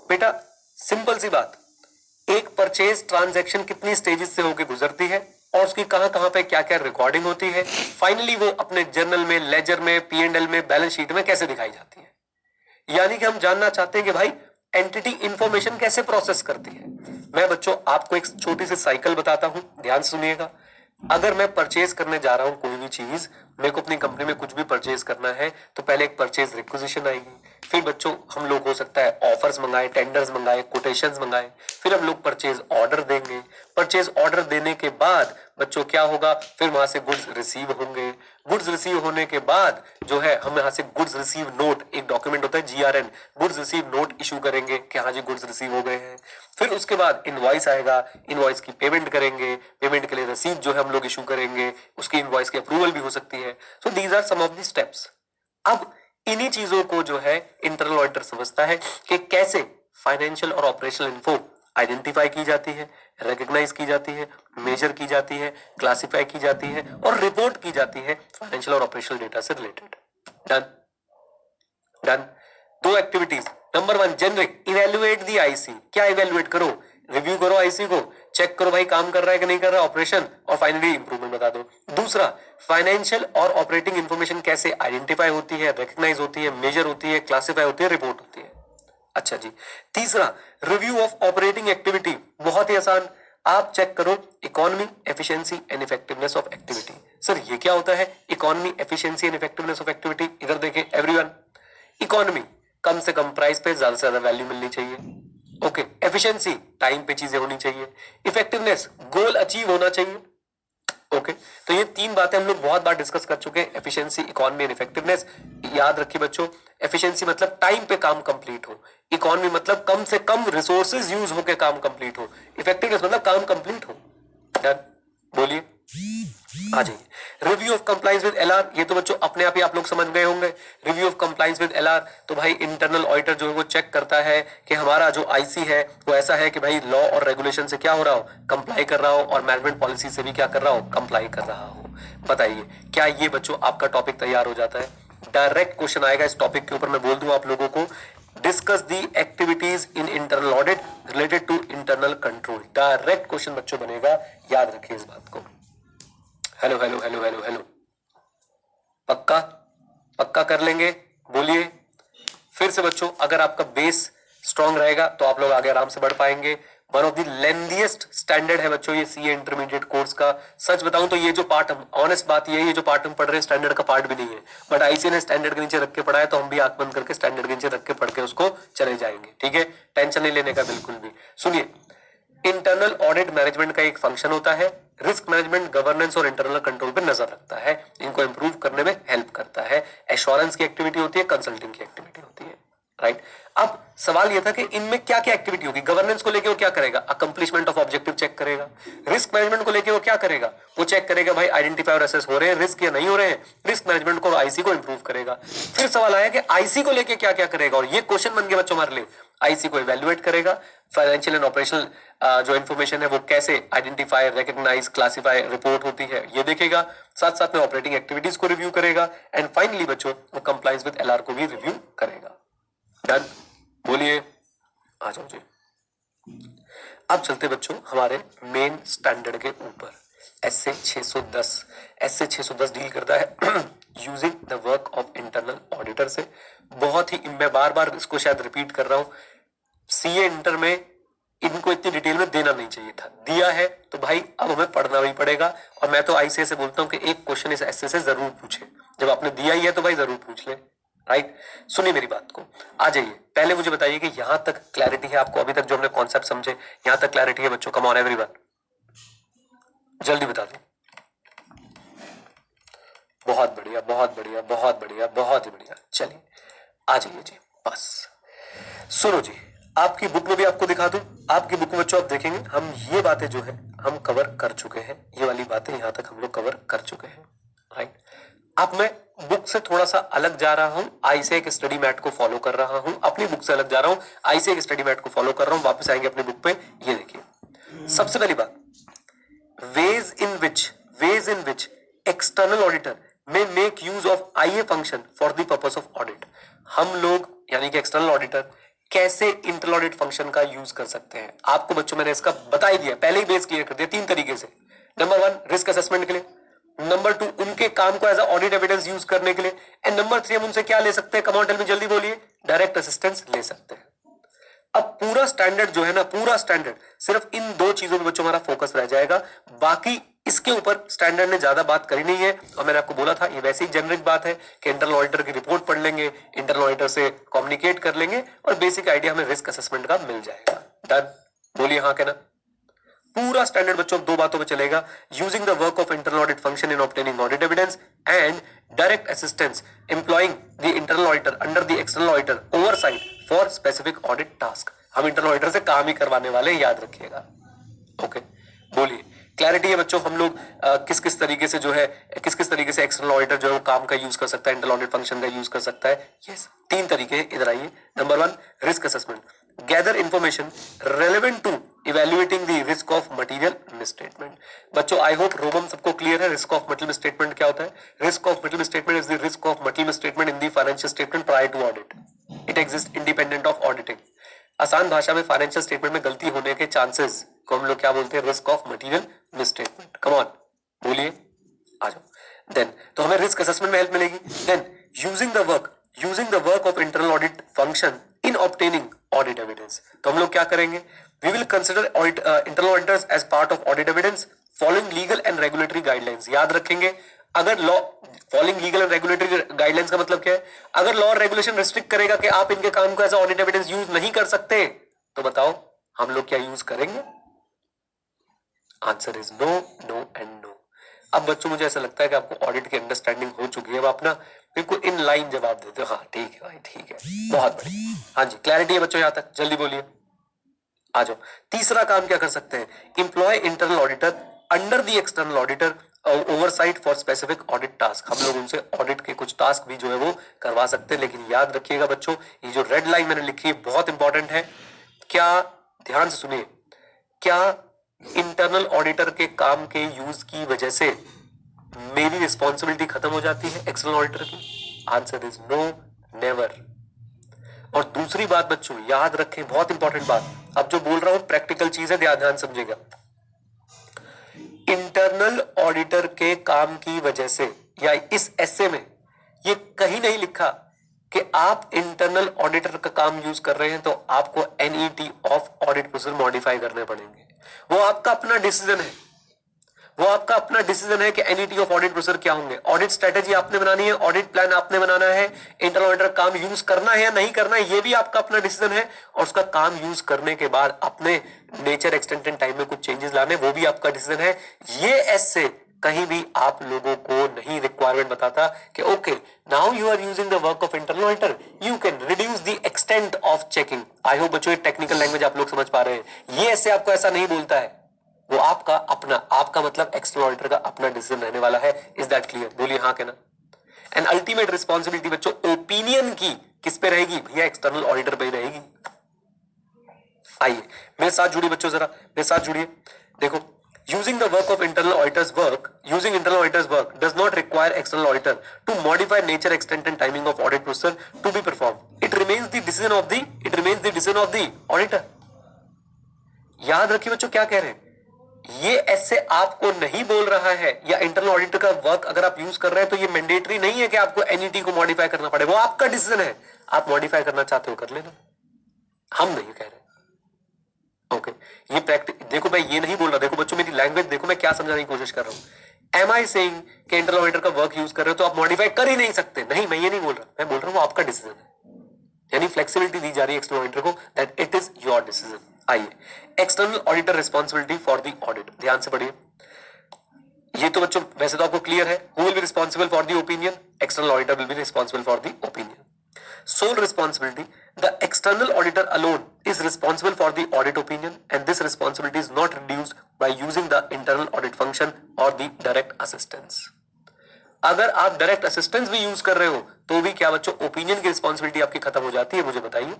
बेटा, सिंपल सी बात, एक परचेज ट्रांजैक्शन कितनी स्टेजेस से होकर गुजरती है और उसकी कहां कहां पे क्या क्या रिकॉर्डिंग होती है, फाइनली वो अपने जर्नल में, लेजर में, P&L में, बैलेंस शीट में कैसे दिखाई जाती है। यानी कि हम जानना चाहते हैं कि भाई एंटिटी इंफॉर्मेशन कैसे प्रोसेस करती है। मैं बच्चों आपको एक छोटी सी साइकिल बताता हूं, ध्यान सुनिएगा। अगर मैं परचेज करने जा रहा हूं कोई भी चीज, मेरे को अपनी कंपनी में कुछ भी परचेज करना है, तो पहले एक परचेज रिक्विजिशन आएगी, फिर बच्चों हम लोग हो सकता है ऑफर्स मंगाए, टेंडर्स मंगाए, कोटेशंस मंगाए, फिर हम लोग परचेज ऑर्डर देंगे। परचेज ऑर्डर देने के बाद बच्चों क्या होगा, फिर वहां से गुड्स रिसीव होंगे। गुड्स रिसीव होने के बाद जो है हम यहाँ से गुड्स रिसीव नोट, एक डॉक्यूमेंट होता है GRN, goods receive note issue करेंगे कि हाँ जी गुड्स रिसीव हो गए हैं। फिर उसके बाद इनवॉइस आएगा, इनवॉइस की पेमेंट करेंगे, पेमेंट के लिए रसीद जो है हम लोग इशू करेंगे, उसकी इनवॉइस की अप्रूवल भी हो सकती है। So these are some of the steps. अब इन्हीं चीजों को जो है इंटरनल ऑडिटर समझता है कि कैसे फाइनेंशियल और ऑपरेशनल इन्फो आइडेंटिफाई की जाती है, रिकॉग्नाइज की जाती है, मेजर की जाती है, क्लासिफाई की जाती है और रिपोर्ट की जाती है फाइनेंशियल और ऑपरेशनल डेटा से रिलेटेड। Done done. दो एक्टिविटीज, नंबर 1 जेनरिक, इवेल्युएट दी आईसी। क्या इवेल्युएट करो, रिव्यू करो आईसी को, चेक करो भाई काम कर रहा है कि नहीं कर रहा ऑपरेशन, और फाइनली इंप्रूवमेंट बता दो। दूसरा, फाइनेंशियल और ऑपरेटिंग इंफॉर्मेशन कैसे आइडेंटिफाई होती है, रिकॉग्नाइज होती है, मेजर होती है, क्लासिफाई होती है, रिपोर्ट होती है। अच्छा जी। तीसरा, रिव्यू ऑफ ऑपरेटिंग एक्टिविटी, बहुत ही आसान, आप चेक करो economy, efficiency and effectiveness of activity. Sir ये क्या होता है economy, efficiency and effectiveness of activity? इधर देखें एवरीवन, इकोनॉमी कम से कम प्राइस पे ज्यादा से ज्यादा वैल्यू मिलनी चाहिए। ओके, एफिशिएंसी टाइम पे चीजें होनी चाहिए, इफेक्टिवनेस गोल अचीव होना चाहिए। ओके, तो ये तीन बातें हम लोग बहुत बार डिस्कस कर चुके हैं, एफिशिएंसी, इकोनॉमी एंड इफेक्टिवनेस। याद रखिए बच्चों, एफिशिएंसी मतलब टाइम पे काम कंप्लीट हो, इकोनॉमी मतलब कम से कम रिसोर्सेज यूज होके काम कंप्लीट हो, इफेक्टिवनेस मतलब काम कंप्लीट हो। डन, बोलिए आ जाइए। Review of compliance with LR, ये तो बच्चों अपने आप ही आप लोग समझ गए होंगे। Review of compliance with LR, तो भाई इंटरनल ऑडिटर जो है वो चेक करता है कि हमारा जो आईसी है वो ऐसा है कि भाई लॉ और रेगुलेशन से क्या हो रहा हो, कंप्लाई कर रहा हो, और मैनेजमेंट पॉलिसी से भी क्या कर रहा हो, कंप्लाई कर रहा हो। बताइए क्या ये बच्चों आपका टॉपिक तैयार हो जाता है? डायरेक्ट क्वेश्चन आएगा इस टॉपिक के ऊपर, मैं बोल दूं आप लोगों को, discuss the activities in internal audit related to internal control. Direct question बच्चों बनेगा, याद रखिए इस बात को। Hello hello hello hello hello, पक्का पक्का कर लेंगे? बोलिए फिर से बच्चों, अगर आपका बेस स्ट्रांग रहेगा तो आप लोग आगे आराम से बढ़ पाएंगे। One of the lengthiest standard है बच्चों ये सीए इंटरमीडिएट कोर्स का। सच बताऊं तो ये जो पार्ट हम, ऑनेस्ट बात ये जो पार्ट हम पढ़ रहे हैं स्टैंडर्ड का पार्ट भी नहीं है, बट आईसी ने स्टैंडर्ड के नीचे रख के पढ़ा है, तो हम भी आंख बंद करके स्टैंडर्ड के नीचे रख के पढ़ के उसको चले जाएंगे। ठीक है, टेंशन नहीं लेने का बिल्कुल भी। सुनिए, इंटरनल ऑडिट मैनेजमेंट का एक फंक्शन होता है, रिस्क मैनेजमेंट, गवर्नेंस और इंटरनल कंट्रोल पे नजर रखता है, इनको इंप्रूव करने में हेल्प करता है। एश्योरेंस की एक्टिविटी होती है, कंसल्टिंग की एक्टिविटी होती है, राइट। अब सवाल यह था कि इनमें क्या क्या एक्टिविटी होगी। गवर्नेंस को लेके वो क्या करेगा, अकम्प्लिशमेंट ऑफ ऑब्जेक्टिव चेक करेगा। रिस्क मैनेजमेंट को लेके वो क्या करेगा, वो चेक करेगा भाई आइडेंटिफाई और असेस हो रहे हैं रिस्क या नहीं हो रहे हैं, रिस्क मैनेजमेंट को, आईसी को इंप्रूव करेगा। फिर सवाल आया कि आईसी को लेके क्या क्या करेगा, और ये क्वेश्चन बन गया बच्चों हमारे लिए। आईसी को इवेल्युएट करेगा, फाइनेंशियल एंड ऑपरेशनल जो इन्फॉर्मेशन है वो कैसे आइडेंटिफाई, रिकॉग्नाइज, क्लासिफाई, रिपोर्ट होती है ये देखेगा, साथ साथ में ऑपरेटिंग एक्टिविटीज को रिव्यू करेगा, एंड फाइनली बच्चों वो कंप्लायंस विद एलआर को भी रिव्यू करेगा। डन, बोलिए आ जाओ जी। अब चलते बच्चों हमारे मेन स्टैंडर्ड के ऊपर। एसए 610 डील करता है using the work of internal auditor से। बहुत ही, मैं बार बार इसको शायद रिपीट कर रहा हूं, सीए इंटर में इनको इतनी डिटेल में देना नहीं चाहिए था, दिया है तो भाई अब हमें पढ़ना भी पड़ेगा। और मैं तो आईसीए से बोलता हूं कि एक क्वेश्चन इस एसए से जरूर पूछे, जब आपने दिया ही है तो भाई जरूर पूछ ले, राइट। सुनिए मेरी बात को, आ जाइए, पहले मुझे बताइए कि यहां तक क्लैरिटी है आपको, अभी तक जो हमने कॉन्सेप्ट समझे यहां तक क्लैरिटी है बच्चों? कम ऑन एवरीवन, जल्दी बता दो। बहुत बढ़िया, बहुत बढ़िया, बहुत बढ़िया, बहुत ही बढ़िया। चलिए आ जाइए जी, बस सुनो जी, आपकी बुक में भी आपको दिखा दूं, आपकी बुक में बच्चों आप देखेंगे हम ये बातें जो है हम कवर कर चुके हैं, ये वाली बातें यहां तक हम लोग कवर कर चुके हैं, राइट। अब मैं बुक से थोड़ा सा अलग जा रहा हूं, आईसीए के स्टडी मैट को फॉलो कर रहा हूं, अपनी बुक से अलग जा रहा हूं, आईसीए के स्टडी मैट को फॉलो कर रहा हूं, वापस आएंगे अपनी बुक पे। ये देखिए सबसे पहली बात, ways in which external auditor may make use of IA function for the purpose of audit। हम लोग यानी कि एक्सटर्नल ऑडिटर कैसे इंटरनल ऑडिट फंक्शन का यूज कर सकते हैं, आपको बच्चों मैंने इसका बता ही दिया, पहले ही बेस क्लियर कर दिया 3 तरीके से। नंबर 1 रिस्क असेसमेंट के लिए, नंबर 2 उनके काम को as a audit evidence use करने के लिए, एंड नंबर 3 हम उनसे क्या ले सकते हैं, कमांड में जल्दी बोलिए, डायरेक्ट असिस्टेंस ले सकते हैं। अब पूरा स्टैंडर्ड जो है ना, पूरा स्टैंडर्ड सिर्फ इन 2 चीजों पे बच्चों हमारा फोकस रह जाएगा, बाकी इसके ऊपर स्टैंडर्ड ने ज्यादा बात करी नहीं है। और मैंने आपको बोला था ये वैसे ही जेनरिक बात है कि इंटरनल ऑडिटर की रिपोर्ट पढ़ लेंगे, इंटरनल ऑडिटर से कम्युनिकेट कर लेंगे और बेसिक आइडिया हमें रिस्क असेसमेंट का मिल जाएगा। डन, बोलिए हाँ कहना। पूरा स्टैंडर्ड बच्चों 2 बातों पे चलेगा, using the work of internal audit function in obtaining audit evidence and direct assistance employing the internal auditor under the external auditor oversight for specific audit task. हम इंटरनल ऑडिटर से काम ही करवाने वाले, याद रखिएगा। ओके, बोलिए क्लैरिटी है बच्चों, हम लोग किस किस तरीके से जो है, किस किस तरीके से एक्सटर्नल ऑडिटर जो है वो काम का यूज कर सकता है, इंटरनल ऑडिट फंक्शन का यूज कर सकता है। यस, 3 तरीके हैं, इधर आइए। Number 1 risk assessment, gather information relevant to evaluating the risk of material misstatement. बच्चों आई होप रोमन सबको क्लियर है, रिस्क ऑफ मटेरियल मिसस्टेटमेंट क्या होता है। Risk of material misstatement is the risk of material misstatement in the financial statement prior to audit, it exist independent of auditing. आसान भाषा में फाइनेंशियल स्टेटमेंट में गलती होने के चांसेस को हम लोग क्या बोलते हैं, risk of material misstatement. Come on बोलिए, आ जाओ। देन तो हमें रिस्क असेसमेंट में हेल्प मिलेगी। Then using the work of internal audit function in obtaining audit evidence, तो हम लोग क्या करेंगे, we will consider internal auditors as part of audit evidence following legal and regulatory guidelines. याद रखेंगे, अगर law following legal and regulatory guidelines का मतलब क्या है, अगर लॉ और रेगुलेशन रिस्ट्रिक्ट करेगा कि आप इनके काम को एज ऑडिट एविडेंस यूज नहीं कर सकते, तो बताओ हम लोग क्या यूज करेंगे। Answer is no, no and no. अब बच्चों मुझे ऐसा लगता है कि आपको ऑडिट की अंडरस्टैंडिंग हो चुकी है, अब आप ना बिल्कुल इन लाइन जवाब देते हो, हाँ ठीक है भाई ठीक है, बहुत बढ़िया। हाँ जी क्लैरिटी है बच्चों यहां तक, जल्दी बोलिए, आ जाओ। तीसरा काम क्या कर सकते हैं, employ internal auditor under the external auditor oversight for specific audit task. हम लोग उनसे ऑडिट के कुछ टास्क भी जो है वो करवा सकते हैं, लेकिन याद रखिएगा बच्चों ये जो रेड लाइन मैंने लिखी है बहुत इंपॉर्टेंट है। क्या, ध्यान से सुनिए, क्या इंटरनल ऑडिटर के काम के यूज की वजह से मेरी रिस्पॉन्सिबिलिटी खत्म हो जाती है एक्सटर्नल ऑडिटर की? Answer is no, never. और दूसरी बात बच्चों याद रखें, बहुत इंपॉर्टेंट बात, अब जो बोल रहा हूं प्रैक्टिकल चीज है, ध्यान समझिएगा। इंटरनल ऑडिटर के काम की वजह से, या इस एसे में ये कहीं नहीं लिखा कि आप इंटरनल ऑडिटर का काम यूज कर रहे हैं तो आपको NET of audit procedure modify करने पड़ेंगे। वो आपका अपना डिसीजन है, वो आपका अपना डिसीजन है कि एनईटी ऑफ ऑडिट प्रोसीजर क्या होंगे। ऑडिट स्ट्रेटेजी आपने बनानी है, ऑडिट प्लान आपने बनाना है, इंटरनल ऑडिटर काम यूज करना है या नहीं करना है ये भी आपका अपना डिसीजन है, और उसका काम यूज करने के बाद अपने नेचर एक्सटेंट एंड टाइम में कुछ चेंजेस लाने वो भी आपका डिसीजन है। ये ऐसे कहीं भी आप लोगों को नहीं रिक्वायरमेंट बताता कि okay now you are using the work of internal auditor you can reduce the extent of checking. I hope बच्चों टेक्निकल लैंग्वेज आप लोग समझ पा रहे हैं। ये ऐसे आपको ऐसा नहीं बोलता है, वो आपका अपना, आपका मतलब एक्सटर्नल ऑडिटर का अपना डिसीजन रहने वाला है। Is that clear? बोलिए हाँ कहना। एंड अल्टीमेट रिस्पॉन्सिबिलिटी बच्चों ओपिनियन की किस पे रहेगी भैया? एक्सटर्नल ऑडिटर पे रहेगी। आइए मेरे साथ जुड़िए बच्चों, जरा मेरे साथ जुड़िए। देखो, using the work of internal auditors work does not require external auditor to modify nature, extent and timing of audit procedure to be performed. It remains the decision of the auditor. याद रखिए बच्चों क्या कह रहे हैं, ये ऐसे आपको नहीं बोल रहा है, या इंटरनल ऑडिटर का वर्क अगर आप यूज कर रहे हैं तो ये मैंडेटरी नहीं है कि आपको एनईटी को मॉडिफाई करना पड़े, वो आपका डिसीजन है। आप मॉडिफाई करना चाहते हो कर लेना, हम नहीं कह रहे। ओके ये प्रैक्टिस देखो, मैं ये नहीं बोल रहा, देखो बच्चों मेरी लैंग्वेज देखो, मैं क्या समझाने की कोशिश कर रहा हूं। एम आई सेइंग कि इंटरनल ऑडिटर का वर्क यूज कर रहे हो तो आप मॉडिफाई कर ही नहीं सकते, नहीं मैं ये नहीं बोल रहा, मैं बोल रहा हूं वो आपका डिसीजन है, यानी फ्लेक्सिबिलिटी दी जा रही है एक्सटर्नल ऑडिटर को that it is your decision. आइए, external auditor responsibility for the audit, ध्यान से पढ़िए। ये तो बच्चों वैसे तो आपको क्लियर है, who will be responsible for the opinion, external auditor will be responsible for the opinion. Sole responsibility, the external auditor alone is responsible for the audit opinion, and this responsibility is not reduced by using the internal audit function or the direct assistance. अगर आप direct assistance भी use कर रहे हो तो भी क्या बच्चों ओपिनियन की रिस्पॉन्सिबिलिटी आपकी खत्म हो जाती है? मुझे बताइए।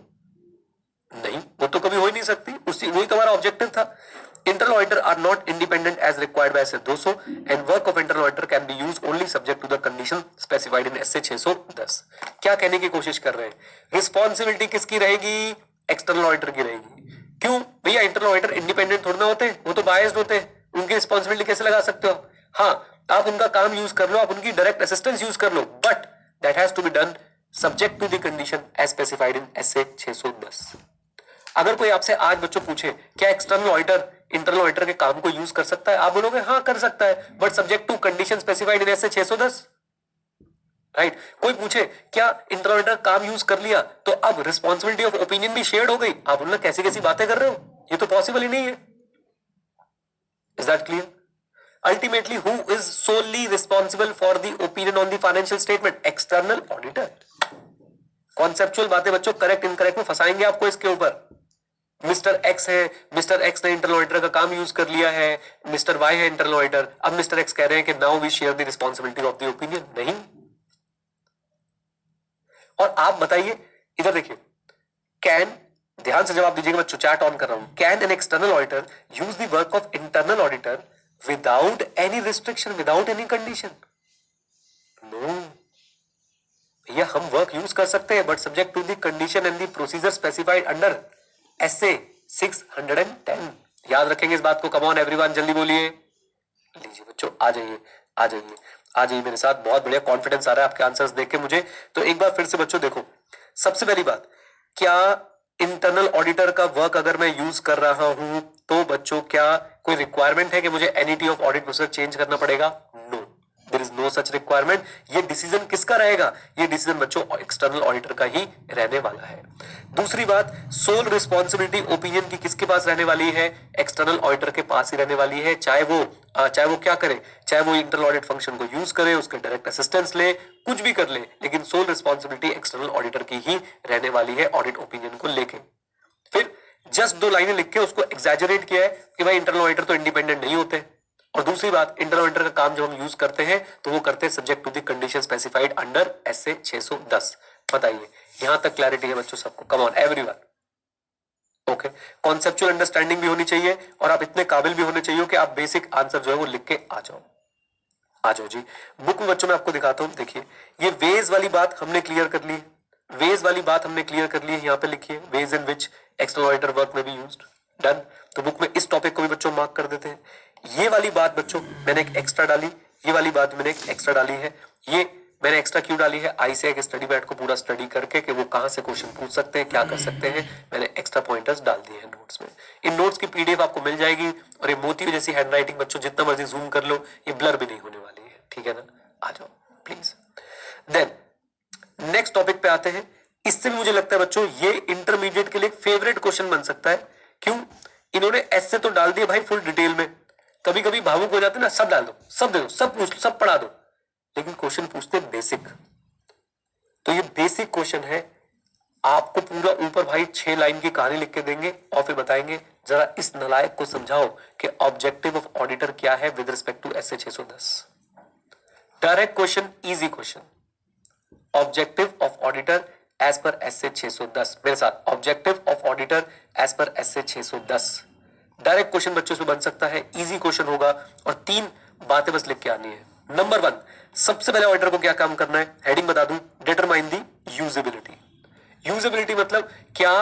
नहीं, वो तो कभी हो ही नहीं सकती, उसी वही तो हमारा ऑब्जेक्टिव था। Internal auditor are not independent as required by SA 200 and work of internal auditor can be used only subject to the condition specified in SA 610। क्या कहने की कोशिश कर रहे हैं? रिस्पॉन्सिबिलिटी किसकी रहेगी? एक्सटर्नल ऑडिटर की रहेगी। क्यों भैया? इंटरनल ऑडिटर इंडिपेंडेंट थोड़ा ना होते, वो तो बायस्ड होते हैं, उनकी रिस्पॉन्सिबिलिटी कैसे लगा सकते हो? हाँ, आप उनका काम यूज कर लो, आप उनकी डायरेक्ट असिस्टेंस यूज कर लो, but that has to be done subject to the condition as specified in SA 610। अगर कोई आपसे आज बच्चों पूछे क्या एक्सटर्नल ऑडिटर इंटरनल ऑडिटर के काम को यूज कर सकता है, आप बोलोगे हाँ कर सकता है, but subject to condition specified in SA 610, right? कोई पूछे क्या इंटरनल ऑडिटर काम यूज कर लिया तो अब रिस्पॉन्सिबिलिटी ऑफ ओपिनियन भी शेयर्ड हो गई, आप बोलना कैसी कैसी बातें कर रहे हो, ये तो पॉसिबल ही नहीं है। Is that clear? Ultimately who is solely responsible for the opinion on the financial statement? External auditor. Conceptual बातें बच्चों करेक्ट इनकरेक्ट में फंसाएंगे आपको इसके ऊपर। मिस्टर एक्स है, मिस्टर एक्स ने इंटरनल ऑडिटर का काम यूज कर लिया है, मिस्टर वाई है इंटरनल ऑडिटर, अब मिस्टर एक्स कह रहे हैं कि now we share the responsibility of the opinion, नहीं। और आप बताइए, इधर देखिए, कैन, ध्यान से जवाब दीजिएगा बच्चों, चैट ऑन कर रहा हूं, can an external auditor use the work of internal auditor without any restriction, without any condition? No भैया, हम वर्क यूज कर सकते हैं but subject to the condition and the procedure specified under SA 610। याद रखेंगे इस बात को, कम ऑन एवरीवन, जल्दी बोलिए। लीजिए बच्चों, आ जाइए आ जाइए आ जाइए मेरे साथ, बहुत बढ़िया कॉन्फिडेंस आ रहा है आपके आंसर्स देख के मुझे। तो एक बार फिर से बच्चों देखो, सबसे पहली बात, क्या इंटरनल ऑडिटर का वर्क अगर मैं यूज कर रहा हूं तो बच्चों क्या कोई रिक्वायरमेंट है कि मुझे NET of audit procedure change करना पड़ेगा? No, there is no such requirement. ये डिसीजन किसका रहेगा? ये डिसीजन बच्चों एक्सटर्नल ऑडिटर का ही रहने वाला है। दूसरी बात, सोल रिस्पॉन्सिबिलिटी ओपिनियन की किसके पास रहने वाली है? एक्सटर्नल ऑडिटर के पास ही रहने वाली है, चाहे वो क्या करे, चाहे वो इंटरनल ऑडिट फंक्शन को यूज करे, उसके डायरेक्ट असिस्टेंस ले, कुछ भी कर ले, लेकिन सोल रिस्पॉन्सिबिलिटी एक्सटर्नल ऑडिटर की ही रहने वाली है ऑडिट ओपिनियन को लेके। फिर जस्ट 2 लाइनें लिख के उसको एग्जैजरेट किया है कि भाई इंटरनल ऑडिटर तो इंडिपेंडेंट नहीं होते। और दूसरी बात, इंटरनल ऑडिटर का काम जब हम यूज करते हैं तो वो करते हैं subject to the condition specified under SA 610। बताइए, यहां तक क्लैरिटी है बच्चों सबको? Come on everyone. Okay, conceptual understanding भी होनी चाहिए और आप इतने काबिल भी होने चाहिए कि आप बेसिक आंसर जो है वो लिख के आ जाओ। आ जाओ जी, बुक में बच्चों मैं आपको दिखाता हूं, देखिए ये वेज वाली बात हमने क्लियर कर ली, वेज वाली बात हमने क्लियर कर ली है, यहाँ पे लिखिए ways in which external auditor work में बी यूज्ड, डन। तो बुक में इस टॉपिक को भी बच्चों मार्क कर देते हैं। ये वाली बात बच्चों मैंने एक एक्स्ट्रा डाली, ये वाली बात मैंने एक एक्स्ट्रा डाली है। ये मैंने एक्स्ट्रा क्यों डाली है? ICAI के स्टडी बैट को पूरा स्टडी करके कि वो कहां से क्वेश्चन पूछ सकते हैं, क्या कर सकते हैं, मैंने एक्स्ट्रा पॉइंटर्स डाल दिए हैं नोट्स में। इन नोट्स की PDF आपको मिल जाएगी और ये मोती जैसी हैंडराइटिंग बच्चों जितना मर्जी जूम कर लो, ये ब्लर भी नहीं होने वाली है, ठीक है ना? आ जाओ प्लीज। देन नेक्स्ट टॉपिक पे आते हैं। इससे भी मुझे लगता है बच्चों ये इंटरमीडिएट के लिए फेवरेट क्वेश्चन बन सकता है। क्यों? इन्होंने ऐसे तो डाल दिया भाई फुल डिटेल में, कभी कभी भावुक हो जाते ना, सब डाल दो, सब दे दो, सब पूछ, सब पढ़ा दो, लेकिन क्वेश्चन पूछते बेसिक। तो ये बेसिक क्वेश्चन है, आपको पूरा ऊपर भाई 6 लाइन की कहानी लिख के देंगे और फिर बताएंगे जरा इस नलायक को समझाओ कि ऑब्जेक्टिव ऑफ ऑडिटर क्या है with respect to SA 610। Direct question, easy question, objective of auditor as per SA 610। मेरे साथ, objective of auditor as per SA 610। Direct question बच्चों से बन सकता है, इजी क्वेश्चन होगा और 3 बातें बस लिख के आनी है। नंबर 1, सबसे पहले ऑडिटर को क्या काम करना है? हेडिंग बता दूं, डिटरमाइन दी यूजेबिलिटी। यूजेबिलिटी मतलब क्या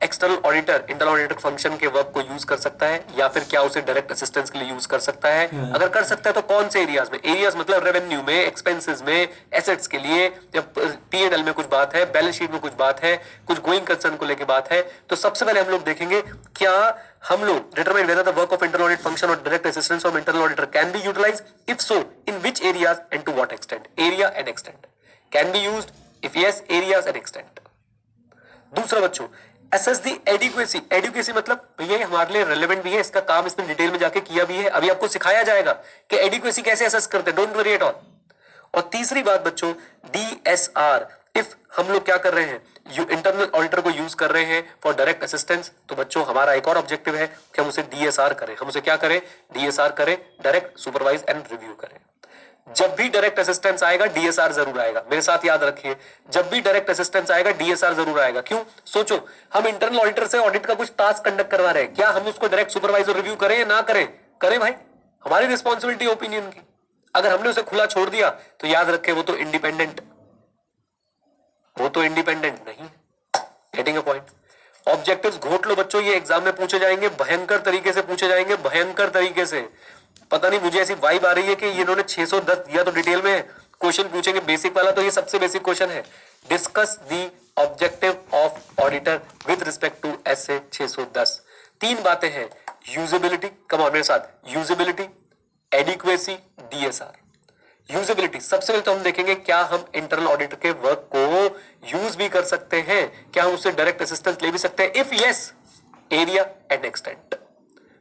external auditor internal auditor function के वर्क को यूज कर सकता है, या फिर क्या उसे डायरेक्ट असिस्टेंस के लिए यूज कर सकता है? अगर कर सकता है तो कौन से एरियाज में? एरियाज मतलब रेवेन्यू में, एक्सपेंसेस में, एसेट्स के लिए, जब P&L में कुछ बात है, बैलेंस शीट में कुछ बात है, कुछ गोइंग कंसर्न को लेकर बात है, तो सबसे पहले हम लोग देखेंगे क्या हम लोग determine whether the work of internal audit function और direct assistance of internal auditor can be utilized, if so in which areas and to what extent? Area and extent can be used, if yes areas and extent. दूसरा बच्चों, assess the adequacy. Adequacy मतलब भैया हमारे लिए relevant भी है, इसका काम इसने डिटेल में जाके किया भी है, अभी आपको सिखाया जाएगा कि एडिक्वेसी कैसे असेस करते हैं, डोंट वरी एट ऑल। और तीसरी बात बच्चों, DSR, इफ हम लोग क्या कर रहे हैं, इंटरनल ऑडिटर को यूज कर रहे हैं फॉर डायरेक्ट असिस्टेंस, तो बच्चों हमारा एक और ऑब्जेक्टिव है कि हम उसे DSR करें। हम उसे क्या करें? DSR करें, डायरेक्ट सुपरवाइज एंड रिव्यू करें। जब भी डायरेक्ट असिस्टेंस आएगा DSR जरूर आएगा, मेरे साथ याद रखिए, जब भी डायरेक्ट असिस्टेंस आएगा DSR जरूर आएगा। क्यों? सोचो, हम इंटरनल ऑडिटर से ऑडिट का कुछ टास्क कंडक्ट करवा रहे हैं, क्या हम उसको डायरेक्ट सुपरवाइज और रिव्यू करें या ना करें? करें भाई, हमारी रिस्पॉन्सिबिलिटी ओपिनियन की। अगर हमने उसे खुला छोड़ दिया तो याद रखे वो तो इंडिपेंडेंट नहीं। Getting a point? ऑब्जेक्टिव्स घोट लो बच्चों, ये एग्जाम में पूछे जाएंगे, भयंकर तरीके से पूछे जाएंगे, भयंकर तरीके से। पता नहीं, मुझे ऐसी वाइब आ रही है कि इन्होंने 610 दिया तो डिटेल में क्वेश्चन पूछेंगे। बेसिक वाला तो ये सबसे बेसिक क्वेश्चन है, discuss the objective of auditor with respect to essay 610। 3 बातें हैं, यूजेबिलिटी, कम ऑन मेरे साथ, यूजेबिलिटी, एडिक्वेसी, DSR। यूजेबिलिटी, सबसे पहले तो हम देखेंगे क्या हम इंटरनल ऑडिटर के वर्क को यूज भी कर सकते हैं, क्या हम उससे डायरेक्ट असिस्टेंस ले भी सकते हैं, if yes area and extent.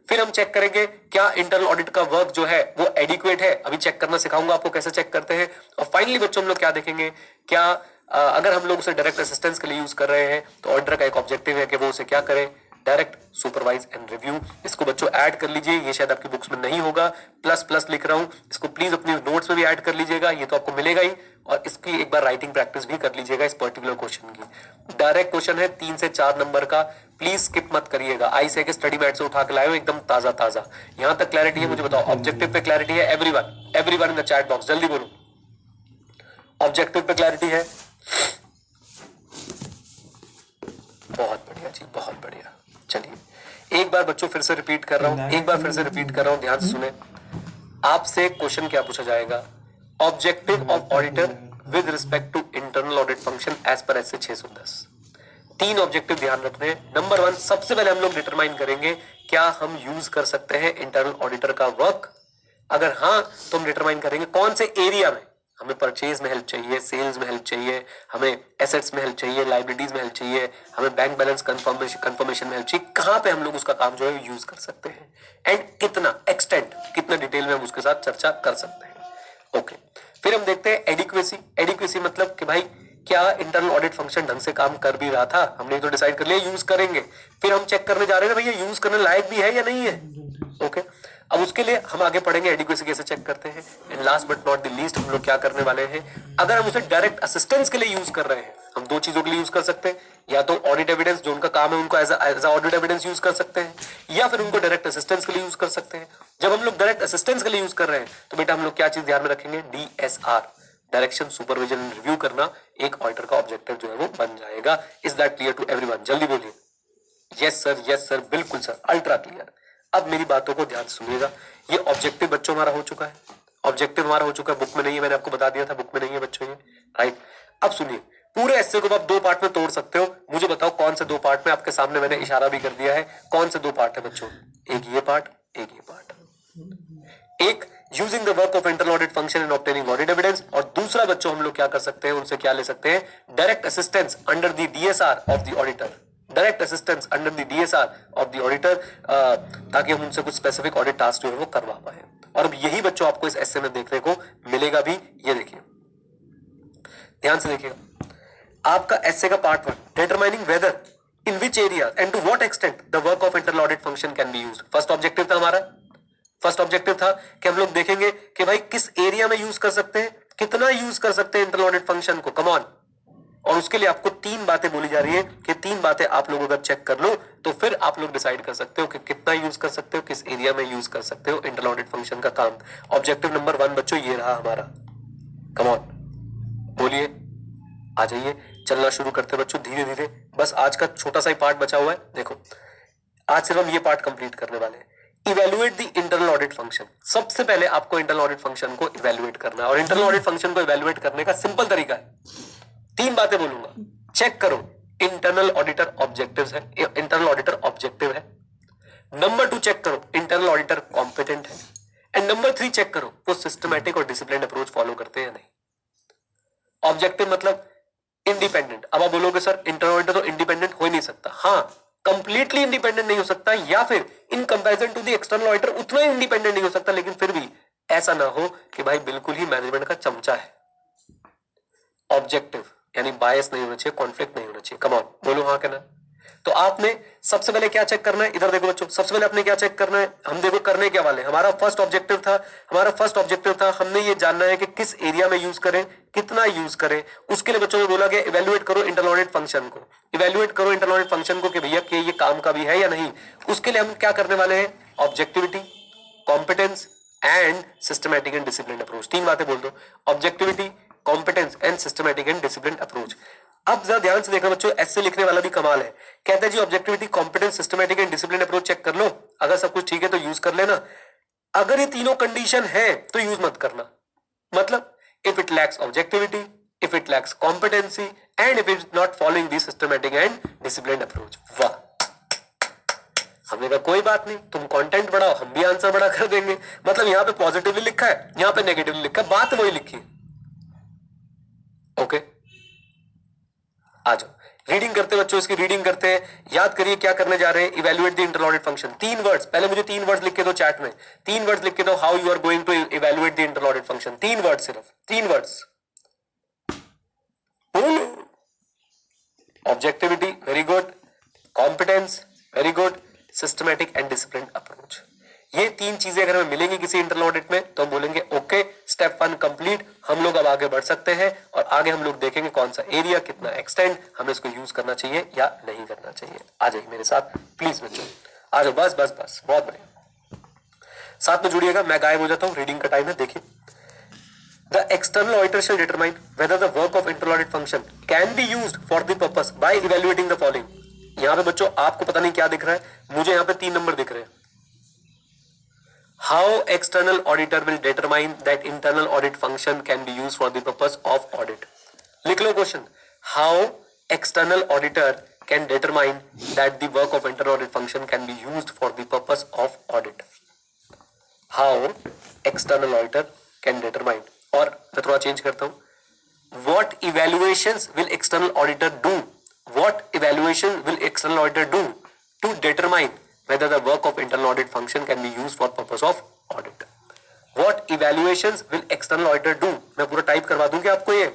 फिर हम चेक करेंगे क्या इंटरनल ऑडिट का वर्क जो है वो एडिक्वेट है, अभी चेक करना सिखाऊंगा आपको कैसे चेक करते हैं। और फाइनली बच्चों हम लोग क्या देखेंगे, क्या अगर हम लोग उसे डायरेक्ट असिस्टेंस के लिए यूज कर रहे हैं तो ऑडिटर का एक ऑब्जेक्टिव है कि वो उसे क्या करे, डायरेक्ट सुपरवाइज एंड रिव्यू। इसको बच्चों ऐड कर लीजिए, ये शायद आपकी बुक्स में नहीं होगा, प्लस प्लस लिख रहा हूं, इसको प्लीज अपने नोट्स में भी ऐड कर लीजिएगा, ये तो आपको मिलेगा ही। और इसकी एक बार राइटिंग प्रैक्टिस भी कर लीजिएगा इस पर्टिकुलर क्वेश्चन की। डायरेक्ट क्वेश्चन है 3 से 4 नंबर का, प्लीज स्किप मत करिएगा। आई से के स्टडी मैट से उठा के लाए हो, एकदम ताजा ताजा। यहां तक क्लैरिटी है? मुझे बताओ, ऑब्जेक्टिव पे क्लैरिटी है? Everyone in the chat box जल्दी बोलो, ऑब्जेक्टिव पे क्लैरिटी है? बहुत बढ़िया जी, बहुत बढ़िया। चलिए एक बार बच्चों फिर से रिपीट कर रहा हूं, ध्यान से सुने। आपसे क्वेश्चन क्या पूछा जाएगा, objective of auditor with respect to internal audit function as per essay 610। 3 objective ध्यान रखने हैं। नंबर 1, सबसे पहले हम लोग डिटरमाइन करेंगे क्या हम यूज कर सकते हैं इंटरनल ऑडिटर का वर्क। अगर हाँ तो हम डिटरमाइन करेंगे कौन से एरिया में हमें परचेज में हेल्प चाहिए, सेल्स में हेल्प चाहिए, हमें एसेट्स में हेल्प चाहिए, लाइबिलिटीज में हेल्प चाहिए, हमें बैंक बैलेंस कंफर्मेशन में हेल्प चाहिए, कहां पे हम लोग उसका काम जो है यूज कर सकते हैं, एंड कितना एक्सटेंट, कितना डिटेल में हम उसके साथ चर्चा कर सकते हैं। ओके, फिर हम देखते हैं एडिक्वेसी। एडिक्वेसी मतलब कि भाई क्या इंटरनल ऑडिट फंक्शन ढंग से काम कर भी रहा था, हमने तो डिसाइड कर लिया यूज करेंगे। फिर हम चेक करने जा रहे हैं भैया यूज करने लायक भी है या नहीं है। ओके, अब उसके लिए हम आगे पढ़ेंगे एडिक्वेसी कैसे चेक करते हैं। And last but not the least हम लोग क्या करने वाले हैं, अगर हम उसे डायरेक्ट असिस्टेंस के लिए यूज कर रहे हैं, हम 2 चीजों के लिए यूज कर सकते हैं, या तो ऑडिट एविडेंस जो उनका काम है उनको एज ऑडिट एविडेंस यूज कर सकते हैं, या फिर उनको डायरेक्ट असिस्टेंस के लिए यूज कर सकते हैं। जब हम लोग डायरेक्ट असिस्टेंस के लिए यूज कर रहे हैं तो बेटा हम लोग क्या चीज ध्यान में रखेंगे, DSR, direction supervision and review करना एक ऑडिटर का ऑब्जेक्टिव जो है वो बन जाएगा। Is that clear to everyone? जल्दी बोलिए। यस सर, बिल्कुल सर, अल्ट्रा क्लियर। अब मेरी बातों को ध्यान से सुनिएगा। ये ऑब्जेक्टिव बच्चों हमारा हो चुका है, ऑब्जेक्टिव हमारा हो चुका है, बुक में नहीं है, मैंने आपको बता दिया था बुक में नहीं है बच्चों ये, राइट। अब सुनिए, पूरे ऐसे को आप 2 पार्ट में तोड़ सकते हो। मुझे बताओ कौन से 2 पार्ट में, आपके सामने मैंने इशारा भी कर दिया है कौन से 2 पार्ट है बच्चों, एक ये पार्ट, एक ये पार्ट। एक using the work of internal audit function in obtaining audit evidence, और दूसरा बच्चों हम लोग क्या कर सकते हैं, उनसे क्या ले सकते हैं, direct assistance under the DSR of the auditor, direct assistance under the DSR of the auditor, ताकि हम उनसे कुछ स्पेसिफिक ऑडिट टास्क जो है वो करवा पाए। और अब यही बच्चों आपको इस essay में देखने को मिलेगा भी। ये देखिए, ध्यान से देखिएगा, आपका essay का part 1, determining whether in which area and to what extent the work of internal audit function can be used. First objective था हमारा, फर्स्ट ऑब्जेक्टिव था कि हम लोग देखेंगे कि भाई किस एरिया में यूज कर सकते हैं, कितना यूज कर सकते हैं इंटरनल ऑडिट फंक्शन को, कम ऑन। और उसके लिए आपको 3 बातें बोली जा रही है कि 3 बातें आप लोग अगर चेक कर लो तो फिर आप लोग डिसाइड कर सकते हो कि कितना यूज कर सकते हो, किस एरिया में यूज कर सकते हो इंटरनल ऑडिट फंक्शन का काम। ऑब्जेक्टिव नंबर 1 बच्चों ये रहा हमारा, कम ऑन बोलिए, आ जाइए। चलना शुरू करते हैं बच्चों धीरे धीरे। बस आज का छोटा सा ही पार्ट बचा हुआ है। देखो आज सिर्फ हम ये पार्ट कंप्लीट करने वाले हैं। Evaluate the internal audit function. सबसे पहले आपको इंटरनल ऑडिट फंक्शन को इवेलुएट करना है, और इंटरनल ऑडिट फंक्शन को इवेलुएट करने का सिंपल तरीका है, 3 बातें बोलूंगा। चेक करो इंटरनल ऑडिटर ऑब्जेक्टिव्स है, इंटरनल ऑडिटर ऑब्जेक्टिव है। नंबर 2 चेक करो इंटरनल ऑडिटर कॉम्पिटेंट है। एंड नंबर 3 चेक करो वो सिस्टमैटिक और डिसिप्लिन अप्रोच फॉलो करते हैं या नहीं। ऑब्जेक्टिव मतलब इंडिपेंडेंट। अब आप बोलोगे सर इंटरनल ऑडिटर तो इंडिपेंडेंट हो ही नहीं सकता। हाँ, कंप्लीटली इंडिपेंडेंट नहीं हो सकता, या फिर in comparison to the external auditor उतना ही इंडिपेंडेंट नहीं हो सकता, लेकिन फिर भी ऐसा ना हो कि भाई बिल्कुल ही मैनेजमेंट का चमचा है। ऑब्जेक्टिव यानी बायस नहीं होना चाहिए, कॉन्फ्लिक्ट नहीं होना चाहिए। कम ऑन बोलो हाँ कहना। तो आपने सबसे पहले क्या चेक करना है, इधर देखो बच्चों, सबसे पहले आपने क्या चेक करना है, हम देखो करने क्या वाले। हमारा फर्स्ट ऑब्जेक्टिव था हमने ये जानना है कि किस एरिया में यूज करें, कितना यूज करें। उसके लिए बच्चों ने बोला गया इवेल्युएट करो इंटरनल ऑडिट फंक्शन को, इवेल्युएट करो इंटरनल ऑडिट फंक्शन को कि भैया कि ये काम का भी है या नहीं। उसके लिए हम क्या करने वाले हैं, objectivity, competence and systematic and discipline approach. 3 बातें बोल दो, objectivity, competence and systematic and discipline approach. अब जरा ध्यान से देखना बच्चों, ऐसे लिखने वाला भी कमाल है। कहता है जी objectivity, competence, systematic and discipline approach check कर लो। अगर सब कुछ ठीक है तो यूज कर लेना, अगर ये तीनों कंडीशन है तो यूज मत करना। मतलब if it lacks objectivity, if it lacks competency and if it not following the systematic and discipline approach. वाह, हमने कहा कोई बात नहीं, तुम कंटेंट बढ़ाओ हम भी आंसर बड़ा कर देंगे। मतलब यहां पे पॉजिटिवली लिखा है, यहां पे नेगेटिवली लिखा है, बात वही लिखी है। ओके आ जाओ, रीडिंग करते बच्चों, इसकी रीडिंग करते हैं। याद करिए क्या करने जा रहे हैं, evaluate the internal audit function. 3 words, पहले मुझे 3 वर्ड्स लिख के दो चैट में, 3 वर्ड्स लिख के दो, how you are going to evaluate the internal audit function. 3 words, सिर्फ 3 words. Objectivity very good, competence very good, systematic and discipline approach. ये 3 चीजें अगर हमें मिलेंगी किसी इंटरनल ऑडिट में तो हम बोलेंगे ओके स्टेप 1 कंप्लीट, हम लोग अब आगे बढ़ सकते हैं। और आगे हम लोग देखेंगे कौन सा एरिया, कितना एक्सटेंड, हमें इसको यूज करना चाहिए या नहीं करना चाहिए। आ जाइए मेरे साथ प्लीज बच्चों, आ जाओ, बस बस बस, बहुत बढ़िया, साथ में जुड़िएगा। मैं गायब हो जाता हूँ, रीडिंग का टाइम है। देखिए, the external auditor shall determine whether the work of internal audit function can be used for the purpose bye evaluating the following. यहां पे बच्चों आपको पता नहीं क्या दिख रहा है, मुझे यहां पे 3 नंबर दिख रहे हैं। How external auditor will determine that internal audit function can be used for the purpose of audit? लिख लो question, how external auditor can determine that the work of internal audit function can be used for the purpose of audit? How external auditor can determine, और मैं थोड़ा change करता हूं, what evaluations will external auditor do? What evaluation will external auditor do to determine whether the work of internal audit function can be used for purpose of audit? What evaluations will external auditor do? मैं पूरा type करवा दूं क्या आपको, ये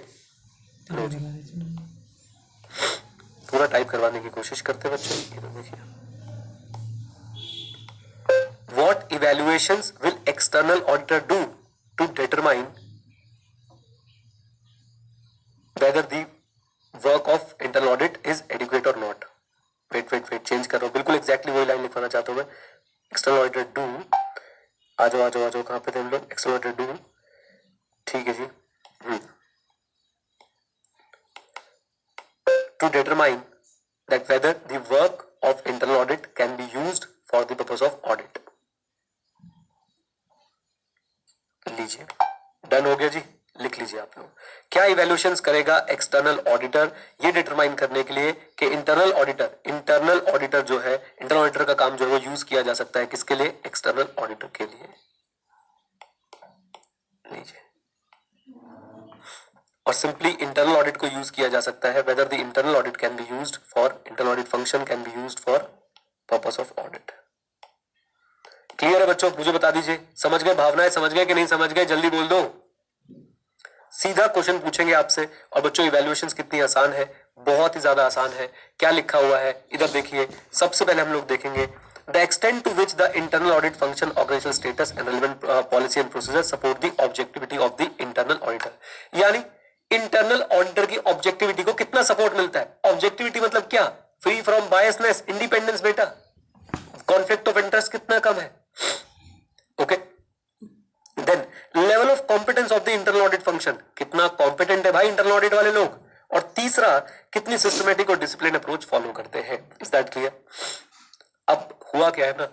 पूरा type करवाने की कोशिश करते हैं बच्चों। ये देखिए, what evaluations will external auditor do to determine whether the work of internal audit is adequate or not? Wait change कर रहा हूँ, बिल्कुल एग्जैक्टली वही लाइन लिखवाना चाहता हूँ मैं। एक्सटर्नल ऑडिटर डू, आ जाओ कहाँ पे थे हम लोग, एक्सटर्नल ऑडिटर डू, ठीक है जी। To determine that whether the work of internal audit can be used for the purpose of audit. लीजिए, डन हो गया जी, लिख लीजिए आप लोग। क्या इवैल्यूएशंस करेगा एक्सटर्नल ऑडिटर, ये डिटरमाइन करने के लिए कि इंटरनल ऑडिटर जो है, इंटरनल ऑडिटर का काम जो है वो यूज किया जा सकता है किसके लिए, एक्सटर्नल ऑडिटर के लिए। लीजिए, और सिंपली इंटरनल ऑडिट को यूज किया जा सकता है weather the internal audit can be used for, internal audit function can be used for purpose of audit. Clear है बच्चों, मुझे बता दीजिए, समझ गए भावनाएं, समझ गए कि नहीं समझ गए, जल्दी बोल दो। सीधा क्वेश्चन पूछेंगे आपसे। और बच्चों इवैल्यूएशंस कितनी आसान है, बहुत ही ज्यादा आसान है। क्या लिखा हुआ है इधर देखिए, सबसे पहले हम लोग देखेंगे the extent to which the internal audit function, organisational status and relevant policy and procedure support the objectivity of the internal auditor. यानी इंटरनल ऑडिटर की ऑब्जेक्टिविटी को कितना सपोर्ट मिलता है। ऑब्जेक्टिविटी मतलब क्या, फ्री फ्रॉम बायसनेस, इंडिपेंडेंस बेटा, conflict of interest कितना कम है। Okay, then level of competence of the internal audit function, कितना कॉम्पिटेंट है भाई इंटरनल ऑडिट वाले लोग, और तीसरा कितनी सिस्टमेटिक और डिसिप्लिन अप्रोच फॉलो करते हैं। Is that clear? अब हुआ क्या है ना,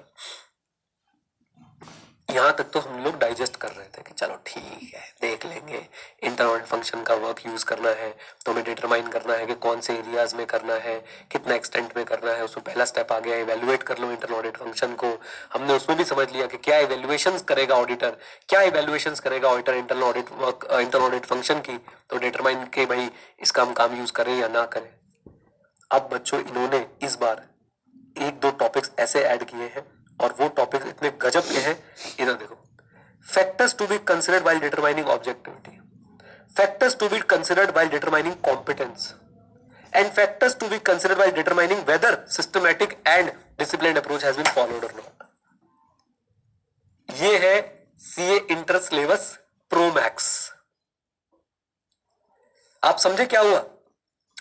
यहां तक तो हम लोग डाइजेस्ट कर रहे थे कि चलो ठीक है देख लेंगे, इंटर ऑडिट फंक्शन का वर्क यूज करना है तो हमें डिटरमाइन करना है कि कौन से एरियाज में करना है, कितना एक्सटेंट में करना है। उसमें पहला स्टेप आ गया इवेल्युएट कर लो इंटर ऑडिट फंक्शन को। हमने उसमें भी समझ लिया कि क्या इवेल्युएशंस करेगा ऑडिटर, क्या इवेल्युएशंस करेगा auditor internal audit work, inter audit function की, तो डिटरमाइन के भाई इसका हम काम यूज करें या ना करें। अब बच्चों इन्होंने इस बार एक दो टॉपिक्स ऐसे ऐड किए हैं और वो टॉपिक्स इतने गजब के हैं। इधर देखो, factors to be considered while determining objectivity, factors to be considered while determining competence and factors to be considered while determining whether systematic and disciplined approach has been followed और नॉट। ये है CA inter syllabus pro max. आप समझे क्या हुआ?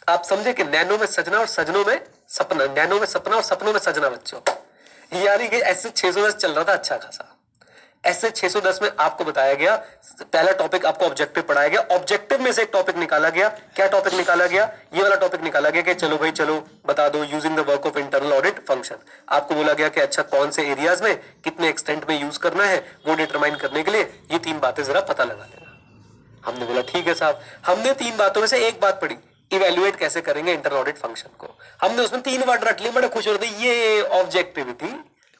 आप समझे कि नैनो में सजना और सजनों में सपना, नैनो में सपना और सपनों में सजना बच्चों। यानी कि ऐसे 610 चल रहा था अच्छा खासा। ऐसे 610 में आपको बताया गया, पहला टॉपिक आपको ऑब्जेक्टिव पढ़ाया गया, ऑब्जेक्टिव में से एक टॉपिक निकाला गया। क्या टॉपिक निकाला गया? ये वाला टॉपिक निकाला गया कि चलो भाई चलो बता दो using the work of internal audit function. आपको बोला गया कि अच्छा कौन से एरियाज में कितने एक्सटेंट में यूज करना है वो डिटरमाइन करने के लिए ये 3 बातें जरा पता लगा लेना। हमने बोला ठीक है साहब। हमने 3 बातों में से एक बात पढ़ी, इवेल्युएट कैसे करेंगे इंटरनल ऑडिट फंक्शन को। हमने उसमें 3 वर्ड रट लिए, बड़े खुश हो रहे थे, ये objectivity,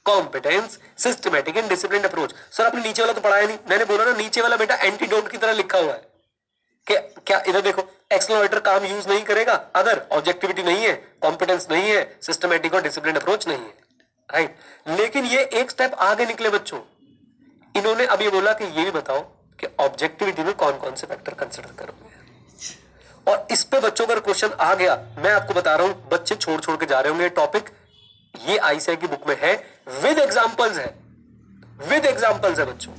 competence, systematic and disciplined approach. Sir आपने नीचे वाला तो पढ़ाया नहीं। मैंने बोला ना नीचे वाला बेटा एंटीडोट की तरह लिखा हुआ है कि क्या, इधर देखो, एक्सटर्नल ऑडिटर काम यूज नहीं करेगा अगर ऑब्जेक्टिविटी नहीं है, कॉम्पिटेंस नहीं है, सिस्टमैटिक और डिसिप्लिन्ड अप्रोच नहीं है, राइट। लेकिन ये एक स्टेप आगे निकले बच्चों। इन्होंने अब ये बोला कि ये भी बताओ कि ऑब्जेक्टिविटी में कौन कौन से फैक्टर कंसिडर करोगे। और इस पे बच्चों का क्वेश्चन आ गया। मैं आपको बता रहा हूं बच्चे छोड़ छोड़ के जा रहे होंगे टॉपिक। ये आईसीआई की बुक में है, विद एग्जांपल्स है, विद एग्जांपल्स है बच्चों।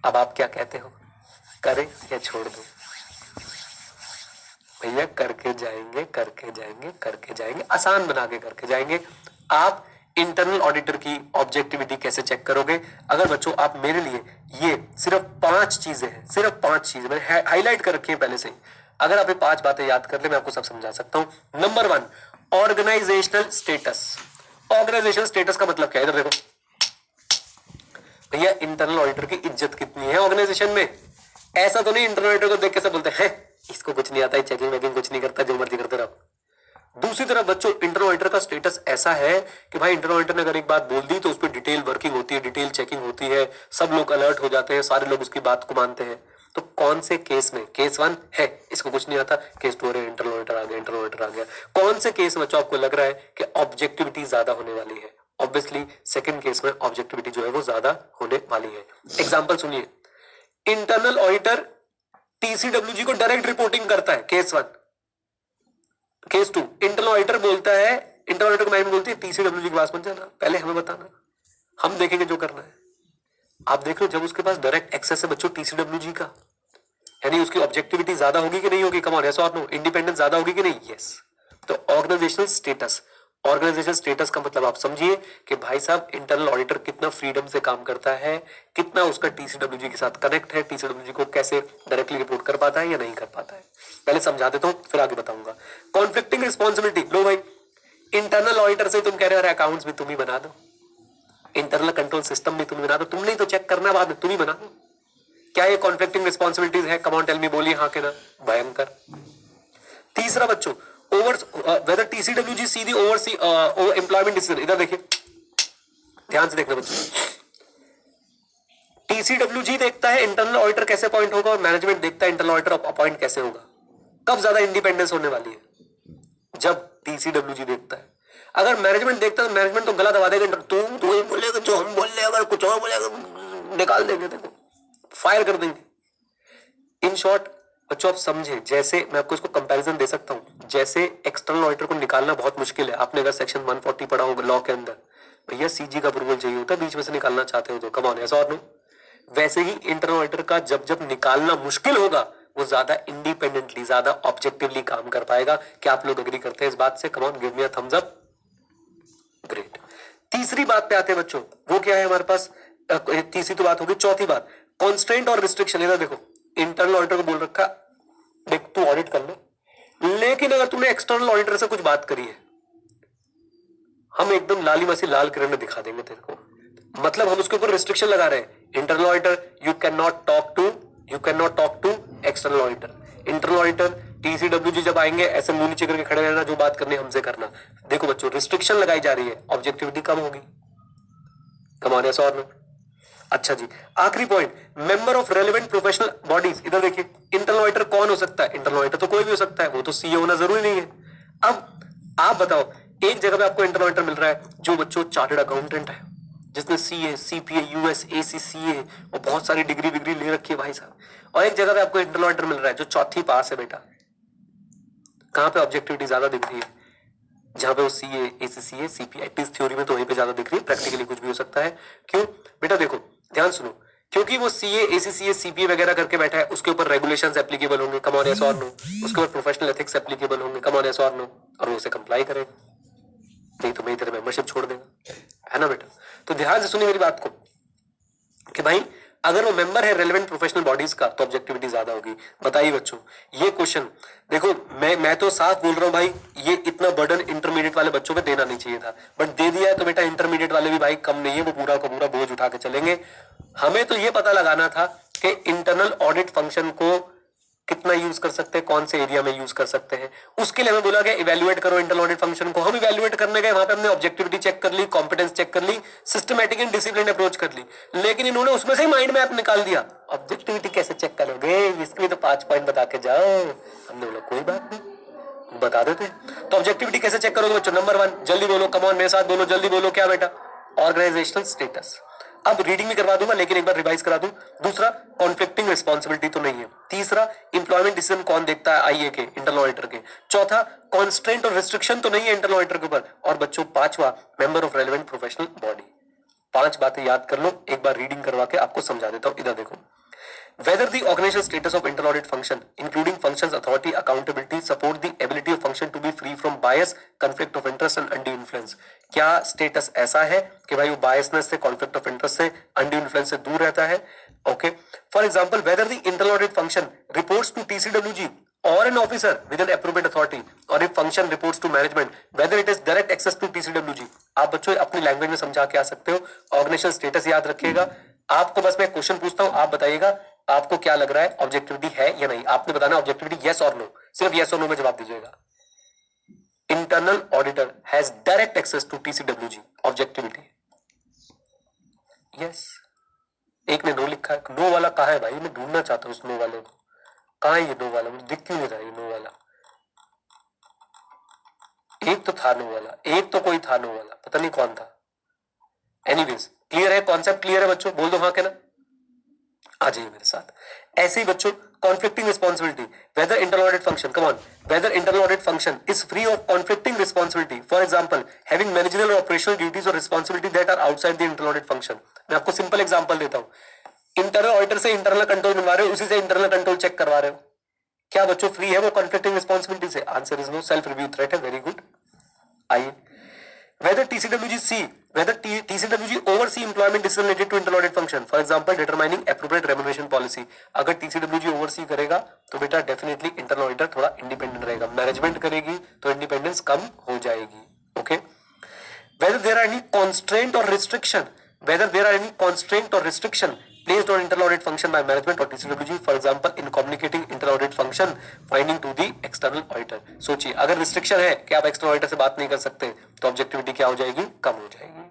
अब आप क्या कहते हो, करें या छोड़ दो? भैया करके जाएंगे, करके जाएंगे, करके जाएंगे, आसान बना के करके जाएंगे। आप इंटरनल ऑडिटर की ऑब्जेक्टिविटी कैसे चेक करोगे? अगर बच्चों आप मेरे लिए ये सिर्फ 5 चीजें हैं, सिर्फ 5 चीजें मैंने हाईलाइट कर रखी है पहले से ही। अगर आप ये 5 बातें याद कर ले मैं आपको सब समझा सकता हूं। Number 1, organisational status. Organisational status का मतलब क्या है? इधर देखो भैया, इंटरनल ऑडिटर की इज्जत कितनी है ऑर्गेनाइजेशन में। ऐसा तो नहीं इंटरनल ऑडिटर को देख के सब बोलते हैं इसको कुछ नहीं आता है, चेकिंग वेकिंग कुछ नहीं करता, जो मर्जी करते रहो। दूसरी तरफ बच्चों इंटरनल ऑडिटर का स्टेटस ऐसा है कि भाई इंटरनल ऑडिटर ने अगर एक बात बोल दी तो उस पर डिटेल वर्किंग होती है, डिटेल चेकिंग होती है, सब लोग अलर्ट हो जाते हैं, सारे लोग उसकी बात को मानते हैं। तो कौन से केस में, केस 1 है इसको कुछ नहीं आता, केस 2 है इंटरनल ऑडिटर आ गया, इंटरनल ऑडिटर आ गया। कौन से केस में बच्चों आपको लग रहा है कि ऑब्जेक्टिविटी ज्यादा होने वाली है? ऑब्वियसली सेकंड केस में ऑब्जेक्टिविटी जो है वो ज्यादा होने वाली है। एग्जांपल सुनिए, इंटरनल ऑडिटर टीसीडब्ल्यूजी को डायरेक्ट रिपोर्टिंग करता है, केस 1। केस 2, इंटरनल ऑडिटर बोलता है, इंटरनल ऑडिटर को मैम बोलती है टीसीडब्ल्यूजी के पास मत जाना, पहले हमें बताना, हम देखेंगे जो करना है। आप देख लो जब उसके पास डायरेक्ट एक्सेस है बच्चों टीसीडब्ल्यूजी का, यानी उसकी ऑब्जेक्टिविटी ज्यादा होगी कि नहीं होगी? कम ऑन, यस और नो? इंडिपेंडेंस ज्यादा होगी कि नहीं? यस। तो ऑर्गेनाइजेशनल स्टेटस, ऑर्गेनाइजेशनल स्टेटस का मतलब आप समझिए कि भाई साहब इंटरनल ऑडिटर कितना फ्रीडम से काम करता है, कितना उसका टीसीडब्ल्यूजी के साथ कनेक्ट है, टीसीडब्ल्यूजी को कैसे डायरेक्टली रिपोर्ट कर पाता है या नहीं कर पाता है। पहले समझा देता हूं फिर आगे बताऊंगा। कॉन्फ्लिक्टिंग रिस्पॉन्सिबिलिटी, लो भाई इंटरनल ऑडिटर से तुम कह रहे हो अकाउंट्स भी तुम ही बना दो, इंटरनल कंट्रोल सिस्टम भी तुम बना दो, तुमने तो चेक करना बाद में, तुम ही बना दो। क्या ये कॉन्फ्लिक्टिंग रिस्पॉन्सिबिलिटीज है? कम ऑन टेल मी, बोलिए हाँ के ना। भयंकर। तीसरा बच्चों, ओवर वेदर टीसीडब्ल्यूजी सी दी ओवरसी एम्प्लॉयमेंट डिसीजन। इधर देखिए, ध्यान से देखना बच्चों। टीसीडब्ल्यूजी देखता है इंटरनल ऑडिटर कैसे अपॉइंट होगा और मैनेजमेंट देखता है इंटरनल ऑडिटर अपॉइंट कैसे होगा। कब ज्यादा इंडिपेंडेंस होने वाली है? जब टीसीडब्ल्यूजी देखता है। अगर मैनेजमेंट देखता है तो मैनेजमेंट तो गला दबा देगा, तुम तो ही बोलेगा जो हम बोल रहे, अगर कुछ और बोलेगा निकाल देंगे, देखो फायर कर देंगे। इन शॉर्ट बच्चों आप समझे, जैसे मैं आपको इसको कंपैरिजन दे सकता हूं, जैसे एक्सटर्नल ऑडिटर को निकालना बहुत मुश्किल है। आपने अगर सेक्शन 140 पढ़ा होगा लॉ के अंदर, भैया सीजी का अप्रूवल चाहिए होता है, बीच में से निकालना चाहते हो तो कम ऑन, ऐसा और नो? वैसे ही इंटरनल ऑडिटर का जब जब निकालना मुश्किल होगा वो ज्यादा इंडिपेंडेंटली, ज्यादा ऑब्जेक्टिवली काम कर पाएगा। क्या आप लोग एग्री करते हैं इस बात से? Come on, give me a thumbs up. Great. तीसरी बात पे आते हैं बच्चों, वो क्या है हमारे पास? तीसरी तो बात होगी। चौथी बात, कॉन्स्ट्रेंट और रिस्ट्रिक्शन। इधर देखो, इंटरनल ऑडिटर को बोल रखा देख तू ऑडिट कर ले, लेकिन अगर तूने एक्सटर्नल ऑडिटर से कुछ बात करी है, हम एकदम लाली मसी लाल किरण में दिखा देंगे तेरे को। मतलब हम उसके ऊपर रिस्ट्रिक्शन लगा रहे हैं। Internal auditor you can not talk to external auditor. Internal auditor TCWG जब आएंगे ऐसे मुंह नीचे करके खड़े रहना, जो बात करनी हमसे करना। देखो बच्चों, रिस्ट्रिक्शन लगाई जा रही है, ऑब्जेक्टिविटी कम होगी। कमाने सौ और अच्छा जी, आखिरी point, member of relevant professional bodies. इधर देखिए, इंटरनल ऑडिटर कौन हो सकता है? इंटरनल ऑडिटर तो कोई भी हो सकता है, वो तो सीए होना जरूरी नहीं है। अब आप बताओ, एक जगह पे आपको इंटरनल ऑडिटर मिल रहा है जो बच्चों चार्टर्ड अकाउंटेंट है, जिसने सीए, सीपीए, यूएस, एसीसीए और बहुत सारी डिग्री विग्री ले रखी है भाई साहब, और एक जगह पे आपको इंटरनल ऑडिटर मिल रहा है जो चौथी पास है बेटा। कहां पे ऑब्जेक्टिविटी ज्यादा दिख रही है? जहां पे वो CA, ACCA, CPA, at least theory में तो वहीं पे ज्यादा दिख रही है, प्रैक्टिकली कुछ भी हो सकता है। क्यों बेटा? देखो ध्यान सुनो, क्योंकि वो सीए, एसीसीए, सीपीए वगैरह करके बैठा है, उसके ऊपर रेगुलेशंस एप्लीकेबल होंगे, कम ऑन यस और नो। उसके ऊपर प्रोफेशनल एथिक्स एप्लीकेबल होंगे, कम ऑन यस और नो, और वो उसे कंप्लाई करेगा, नहीं तो मैं तेरे मेंबरशिप छोड़ देगा, है ना बेटा? तो ध्यान से सुनिए मेरी बात को कि भाई अगर वो मेंबर है रेलेवेंट प्रोफेशनल बॉडीज का तो ऑब्जेक्टिविटी ज्यादा होगी। बताइए बच्चों, ये क्वेश्चन देखो, मैं तो साफ बोल रहा हूं भाई, ये इतना बर्डन इंटरमीडिएट वाले बच्चों पे देना नहीं चाहिए था, बट दे दिया है तो बेटा इंटरमीडिएट वाले भी भाई कम नहीं है, वो पूरा का पूरा बोझ उठा के चलेंगे। हमें तो ये पता लगाना था कि इंटरनल ऑडिट फंक्शन को कितना यूज कर सकते हैं, कौन से एरिया में यूज कर सकते हैं। उसके लिए हमें बोला गया इवैल्यूएट करो इंटरनल ऑडिट फंक्शन को। हम इवैल्यूएट करने गए, वहां पे हमने ऑब्जेक्टिविटी चेक कर ली, कॉम्पिटेंस चेक कर ली, सिस्टमैटिक एंड डिसिप्लिन अप्रोच कर ली, लेकिन इन्होंने उसमें से ही माइंड मैप निकाल दिया। ऑब्जेक्टिविटी कैसे चेक करोगे, इसके लिए तो 5 पॉइंट बता के जाओ। हमने बोला कोई बात नहीं, बता देते। तो ऑब्जेक्टिविटी कैसे चेक करोगे बच्चों? नंबर 1, जल्दी बोलो, कम ऑन मेरे साथ बोलो, जल्दी बोलो, क्या बेटा? Organisational status. अब रीडिंग भी करवा दूंगा लेकिन एक बार रिवाइज करा दूं। दूसरा, कॉन्फ्लिक्टिंग रिस्पॉन्सिबिलिटी तो नहीं है। तीसरा, इंप्लॉयमेंट डिसीजन कौन देखता है? आईए के, इंटरनल ऑडिटर के। चौथा, कॉन्स्ट्रेंट और रिस्ट्रिक्शन तो नहीं है इंटरनल ऑडिटर के ऊपर। और बच्चों पांचवा, member of relevant professional body. 5 बातें याद कर लो, एक बार रीडिंग करवा के आपको समझा देता हूं। इधर देखो, whether the organizational status of internal audit function, including functions, authority, accountability, support the ability of function to be free from bias, conflict of interest and undue influence। क्या स्टेटस ऐसा है कि भाई वो बायसनेस से, कॉन्फ्लिक्ट ऑफ इंटरेस्ट से, undue influence से दूर रहता है? Okay, for example, whether the internal audit function reports to TCWG or an officer with an appropriate authority, or if function reports to management, whether it is direct access to TCWG। आप बच्चों अपनी language में समझा के आ सकते हो। Organisational status याद रखिएगा। आपको बस मैं क्वेश्चन पूछता हूं, आप बताइएगा आपको क्या लग रहा है, ऑब्जेक्टिविटी है या नहीं? आपने बताना ऑब्जेक्टिविटी यस और नो, सिर्फ यस और नो में जवाब दीजिएगा। Internal auditor has direct access to TCWG, objectivity yes. एक ने नो लिखा है, नो वाला कहां है भाई? मैं ढूंढना चाहता हूं उस नो वाले को। कहां है ये नो वाला? मुझे दिख क्यों नहीं रहा ये नो वाला? एक तो था नो वाला, एक तो कोई था नो वाला, पता नहीं कौन था। एनीवेज, क्लियर है? कॉन्सेप्ट क्लियर है बच्चों? बोल दो हाँ के ना, आ जाइए मेरे साथ। ऐसे ही बच्चों, conflicting responsibility, whether internal audit function, come on, whether internal audit function is free of conflicting responsibility, for example having managerial or operational duties or responsibility that are outside the internal audit function। मैं आपको simple example देता हूं। Internal auditor से internal control बनवा रहे हो, उसी से इंटरनल कंट्रोल चेक करवा रहे हो, क्या बच्चों फ्री है वो कॉन्फ्लिक्टिंग रिस्पॉन्सिबिलिटी से? Answer is no, self review threat है। Very good. आइए, whether TCWG oversee employment decision related to internal audit function, for example determining appropriate remuneration policy। अगर TCWG oversee करेगा तो बेटा डेफिनेटली इंटरनल ऑडिटर थोड़ा independent रहेगा। Management करेगी तो इंडिपेंडेंस कम हो जाएगी। Okay, whether there are any constraint or restriction placed on internal audit function by management or TCWG, for example in communicating internal audit function finding to the external auditor। सोचिए, अगर restriction है कि आप external auditor से बात नहीं कर सकते तो ऑब्जेक्टिविटी क्या हो जाएगी? कम हो जाएगी।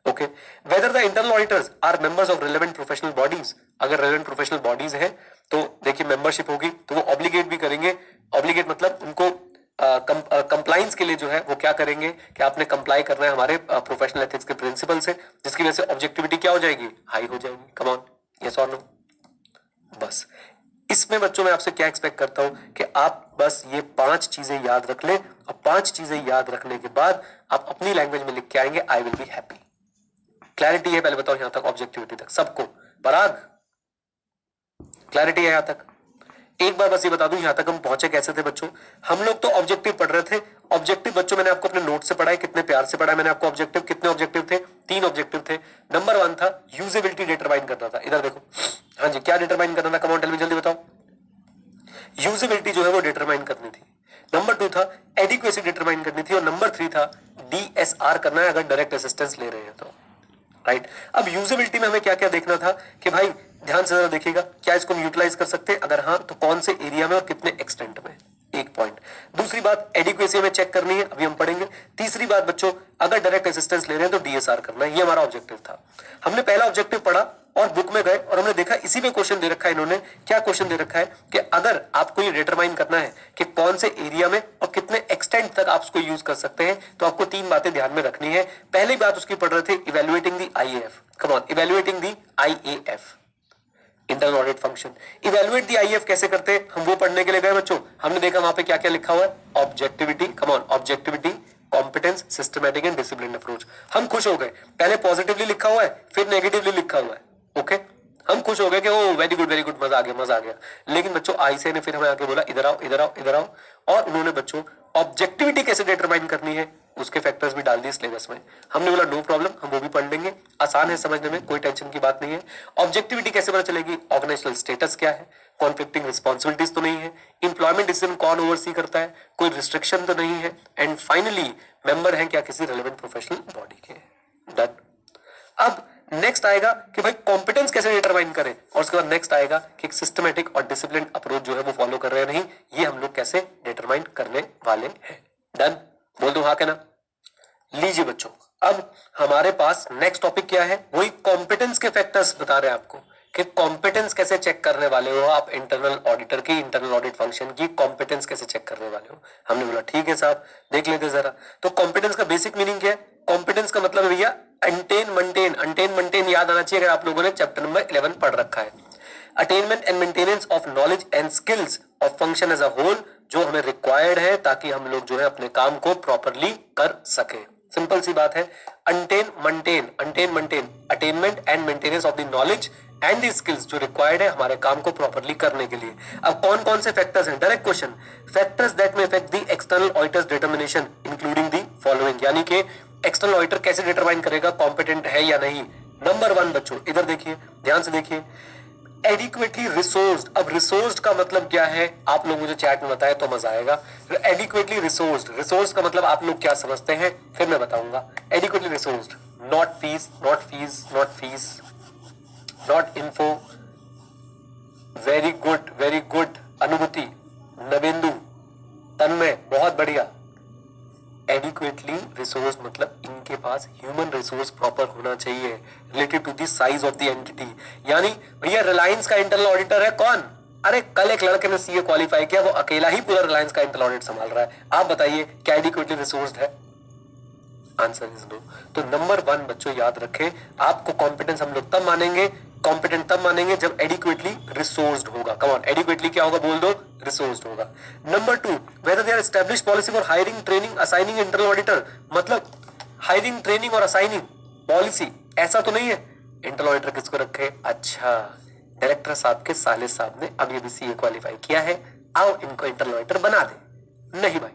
Okay, whether the internal auditors are members of relevant professional bodies। अगर relevant professional bodies है तो देखिए मेंबरशिप होगी तो वो ऑब्लिगेट भी करेंगे। ऑब्लिगेट मतलब उनको कंप्लाइंस के लिए जो है वो क्या करेंगे कि आपने कंप्लाई करना है हमारे प्रोफेशनल एथिक्स के प्रिंसिपल से, जिसकी वजह से ऑब्जेक्टिविटी क्या हो जाएगी? हाई हो जाएगी। कम ऑन, यस और नो। बस इसमें बच्चों मैं आपसे क्या एक्सपेक्ट करता हूं कि आप बस ये 5 चीजें याद रख लें, और 5 चीजें याद रखने के बाद आप अपनी लैंग्वेज में लिख के आएंगे, I will be happy. Clarity है? पहले बताओ यहां तक, ऑब्जेक्टिविटी तक सबको? पराग, क्लैरिटी है यहां तक? एक बार बस ये बता दूं यहां तक हम पहुंचे कैसे थे बच्चों। हम लोग तो ऑब्जेक्टिव पढ़ रहे थे। ऑब्जेक्टिव बच्चों मैंने आपको अपने नोट से पढ़ा है, कितने प्यार से पढ़ा है मैंने आपको ऑब्जेक्टिव। कितने ऑब्जेक्टिव थे? 3 ऑब्जेक्टिव थे। नंबर 1 था यूजेबिलिटी डिटरमाइन करना था। इधर देखो, हाँ जी, क्या डिटरमाइन करना था? कम ऑन टेल मी, जल्दी बताओ। यूजेबिलिटी जो है वो डिटरमाइन करनी थी, नंबर 2 था एडिक्वेसी डिटरमाइन करनी थी, और नंबर 3 था DSR करना है अगर डायरेक्ट असिस्टेंस ले रहे हैं तो, राइट। अब यूजेबिलिटी में हमें क्या क्या देखना था कि भाई ध्यान से जरा देखिएगा, क्या इसको हम यूटिलाइज कर सकते हैं, अगर हाँ तो कौन से एरिया में और कितने एक्सटेंट में, एक पॉइंट। दूसरी बात एडिक्वेसी में चेक करनी है, अभी हम पढ़ेंगे। तीसरी बात बच्चों, अगर डायरेक्ट असिस्टेंस ले रहे हैं तो DSR करना है, ये हमारा ऑब्जेक्टिव था। हमने पहला ऑब्जेक्टिव पढ़ा और बुक में गए और हमने देखा इसी में क्वेश्चन दे रखा है, इन्होंने क्या क्वेश्चन दे रखा है कि अगर आपको ये डिटरमाइन करना है कि कौन से एरिया में और कितने एक्सटेंट तक आप उसको यूज कर सकते हैं, तो आपको 3 बातें ध्यान में रखनी है। पहली बात उसकी पढ़ रहे थे evaluating the IAF, come on, evaluating the IAF, internal audit function. Evaluate the IAF कैसे करते हैं, हम वो पढ़ने के लिए गए बच्चों। हमने देखा वहां पे क्या क्या लिखा हुआ है, objectivity, come on, objectivity, competence, systematic and discipline approach. हम खुश हो गए, पहले पॉजिटिवली लिखा हुआ है फिर नेगेटिवली लिखा हुआ है, ओके। हम खुश हो गए कि ओ वेरी गुड, मजा आ गया, मजा आ गया। लेकिन बच्चों ICAI ने फिर हमें आके बोला इधर आओ, इधर आओ, इधर आओ, और उन्होंने बच्चों ऑब्जेक्टिविटी कैसे डिटरमाइन करनी है उसके फैक्टर्स भी डाल दिए सिलेबस में। हमने बोला नो प्रॉब्लम, हम वो भी पढ़ लेंगे, आसान है समझने में, कोई टेंशन की बात नहीं है। ऑब्जेक्टिविटी कैसे पता चलेगी, ऑर्गेनाइजेशनल स्टेटस क्या है, कॉन्फ्लिक्टिंग रिस्पॉन्सिबिलिटीज तो नहीं है, इंप्लॉयमेंट डिसीजन कौन ओवरसी करता है, कोई रिस्ट्रिक्शन तो नहीं है, एंड फाइनली मेंबर है क्या किसी रेलेवेंट प्रोफेशनल बॉडी के। डन। अब नेक्स्ट आएगा कि भाई कॉम्पिटेंस कैसे डिटरमाइन करें, और उसके बाद नेक्स्ट आएगा कि एक सिस्टमैटिक और डिसिप्लिन अप्रोच जो है वो फॉलो कर रहे हैं नहीं, ये हम लोग कैसे डिटरमाइन करने वाले हैं। डन, बोल दो हाँ क्या ना। लीजिए बच्चों, अब हमारे पास नेक्स्ट टॉपिक क्या है, वही कॉम्पिटेंस के फैक्टर्स बता रहे हैं आपको कि कॉम्पिटेंस कैसे चेक करने वाले हो आप, इंटरनल ऑडिटर की, इंटरनल ऑडिट फंक्शन की कॉम्पिटेंस कैसे चेक करने वाले हो। हमने बोला ठीक है साहब, देख लेते जरा। तो कॉम्पिटेंस का बेसिक मीनिंग क्या है, कॉम्पिटेंस का मतलब है भैया अटेन मेंटेन याद आना चाहिए अगर आप लोगों ने चैप्टर नंबर 11 पढ़ रखा है। Attainment and maintenance of knowledge and skills of function as a whole, जो हमें रिक्वायर्ड है ताकि हम लोग जो है अपने काम को प्रॉपरली कर सके। सिंपल सी बात है, attainment and maintenance of the knowledge and the skills जो रिक्वायर्ड है हमारे काम को प्रॉपरली करने के लिए। अब कौन कौन से फैक्टर्स हैं, डायरेक्ट क्वेश्चन, फैक्टर्स दैट में affect the external auditors determination including the following, यानी कि एक्सटर्नल ऑडिटर कैसे डिटरमाइन करेगा कॉम्पिटेंट है या नहीं। नंबर 1 बच्चों इधर देखिए, ध्यान से देखिए, एडिक्वेटली रिसोर्स्ड। अब रिसोर्स्ड का मतलब क्या है, आप लोग मुझे चैट में बताएं तो मजा आएगा। एडिक्वेटली रिसोर्स्ड, रिसोर्स का मतलब आप लोग क्या समझते हैं फिर मैं बताऊंगा। Adequately resourced, not fees, not info, very good, Anubhuti, Navendu, तन्मय, बहुत बढ़िया। एडिक्वेटली रिसोर्स मतलब इनके पास ह्यूमन रिसोर्स प्रॉपर होना चाहिए related to the size of the entity. यानी भैया रिलायंस का इंटरनल ऑडिटर है कौन, अरे कल एक लड़के ने CA क्वालिफाई किया, वो अकेला ही पूरा रिलायंस का इंटरनल ऑडिट संभाल रहा है। आप बताइए क्या एडिक्वेटली रिसोर्स्ड है, आंसर इज नो। तो नंबर 1 बच्चों याद रखें, आपको कॉम्पिटेंस हम लोग तब मानेंगे, कॉम्पिटेंट तब मानेंगे जब एडिक्वेटली रिसोर्स्ड होगा। कम ऑन, एडिक्वेटली क्या होगा बोल दो, रिसोर्स्ड होगा। Number 2, whether they are established policy for hiring, training, assigning internal auditor, मतलब हायरिंग, ट्रेनिंग और असाइनिंग पॉलिसी, ऐसा तो नहीं है इंटरनल ऑडिटर किसको रखे, अच्छा डायरेक्टर साहब के साले साहब ने अब ये भी CA क्वालिफाई किया है, आओ इनको इंटरनल ऑडिटर बना दे। नहीं भाई,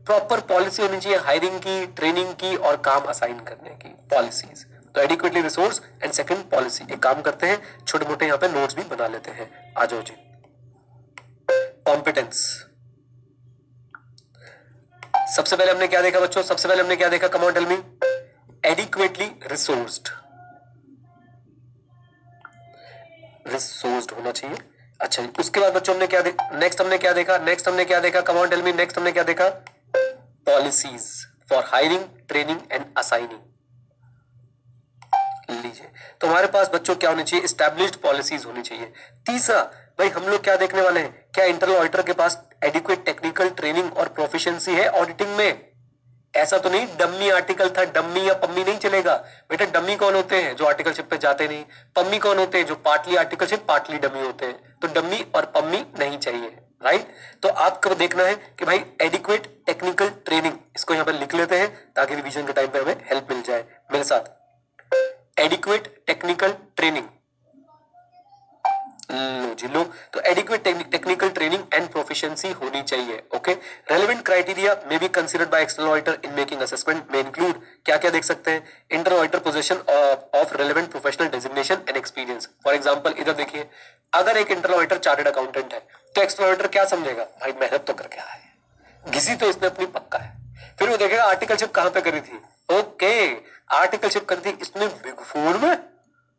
प्रॉपर पॉलिसी होनी चाहिए हायरिंग की, ट्रेनिंग की और काम असाइन करने की पॉलिसीज। तो adequately resource and second policy. एक काम करते हैं, छोटे मोटे यहाँ पे नोट्स भी बना लेते हैं, आ जाओ जी। कॉम्पिटेंस, सबसे पहले हमने क्या देखा बच्चों, सबसे पहले हमने क्या देखा, come on tell me, adequately resourced होना चाहिए। अच्छा, उसके बाद बच्चों हमने क्या देखा, नेक्स्ट हमने क्या देखा, come on tell me, next हमने क्या देखा, policies for hiring, training and assigning. लीजिए, तो हमारे पास बच्चों क्या होनी चाहिए, एस्टैब्लिश्ड पॉलिसीज होनी चाहिए। तीसरा भाई हम लोग क्या देखने वाले हैं, क्या इंटरनल ऑडिटर के पास एडिक्वेट टेक्निकल ट्रेनिंग और प्रोफिशिएंसी है ऑडिटिंग में। ऐसा तो नहीं डम्मी आर्टिकल था, डम्मी या पम्मी नहीं चलेगा बेटा। डम्मी कौन होते हैं, जो आर्टिकलशिप पे जाते नहीं। पम्मी कौन होते हैं, जो पार्टली आर्टिकलशिप पार्टली डम्मी होते हैं। तो डम्मी और पम्मी नहीं चाहिए, राइट। तो आपको देखना है कि भाई एडिक्वेट टेक्निकल ट्रेनिंग, इसको यहां पर लिख लेते हैं ताकि रिवीजन के टाइम पे हमें हेल्प मिल जाए। मेरे साथ, एडिक्वेट टेक्निकल ट्रेनिंग, लो जी लो। तो adequate technical training and proficiency होनी चाहिए। Okay, relevant criteria may be considered by external auditor in making assessment में इंक्लूड, क्या क्या देख सकते हैं, internal auditor position of relevant professional designation and experience. For example इधर देखिए, अगर एक इंटरनल ऑडिटर चार्टर्ड अकाउंटेंट है तो एक्सटर्नल ऑडिटर क्या समझेगा, भाई मेहनत तो करके आया है, घिसी तो इसने अपनी पक्का है। फिर वो देखेगा आर्टिकलशिप कहां पे करी थी, ओके आर्टिकलशिप करी थी इसने बिग फोर में,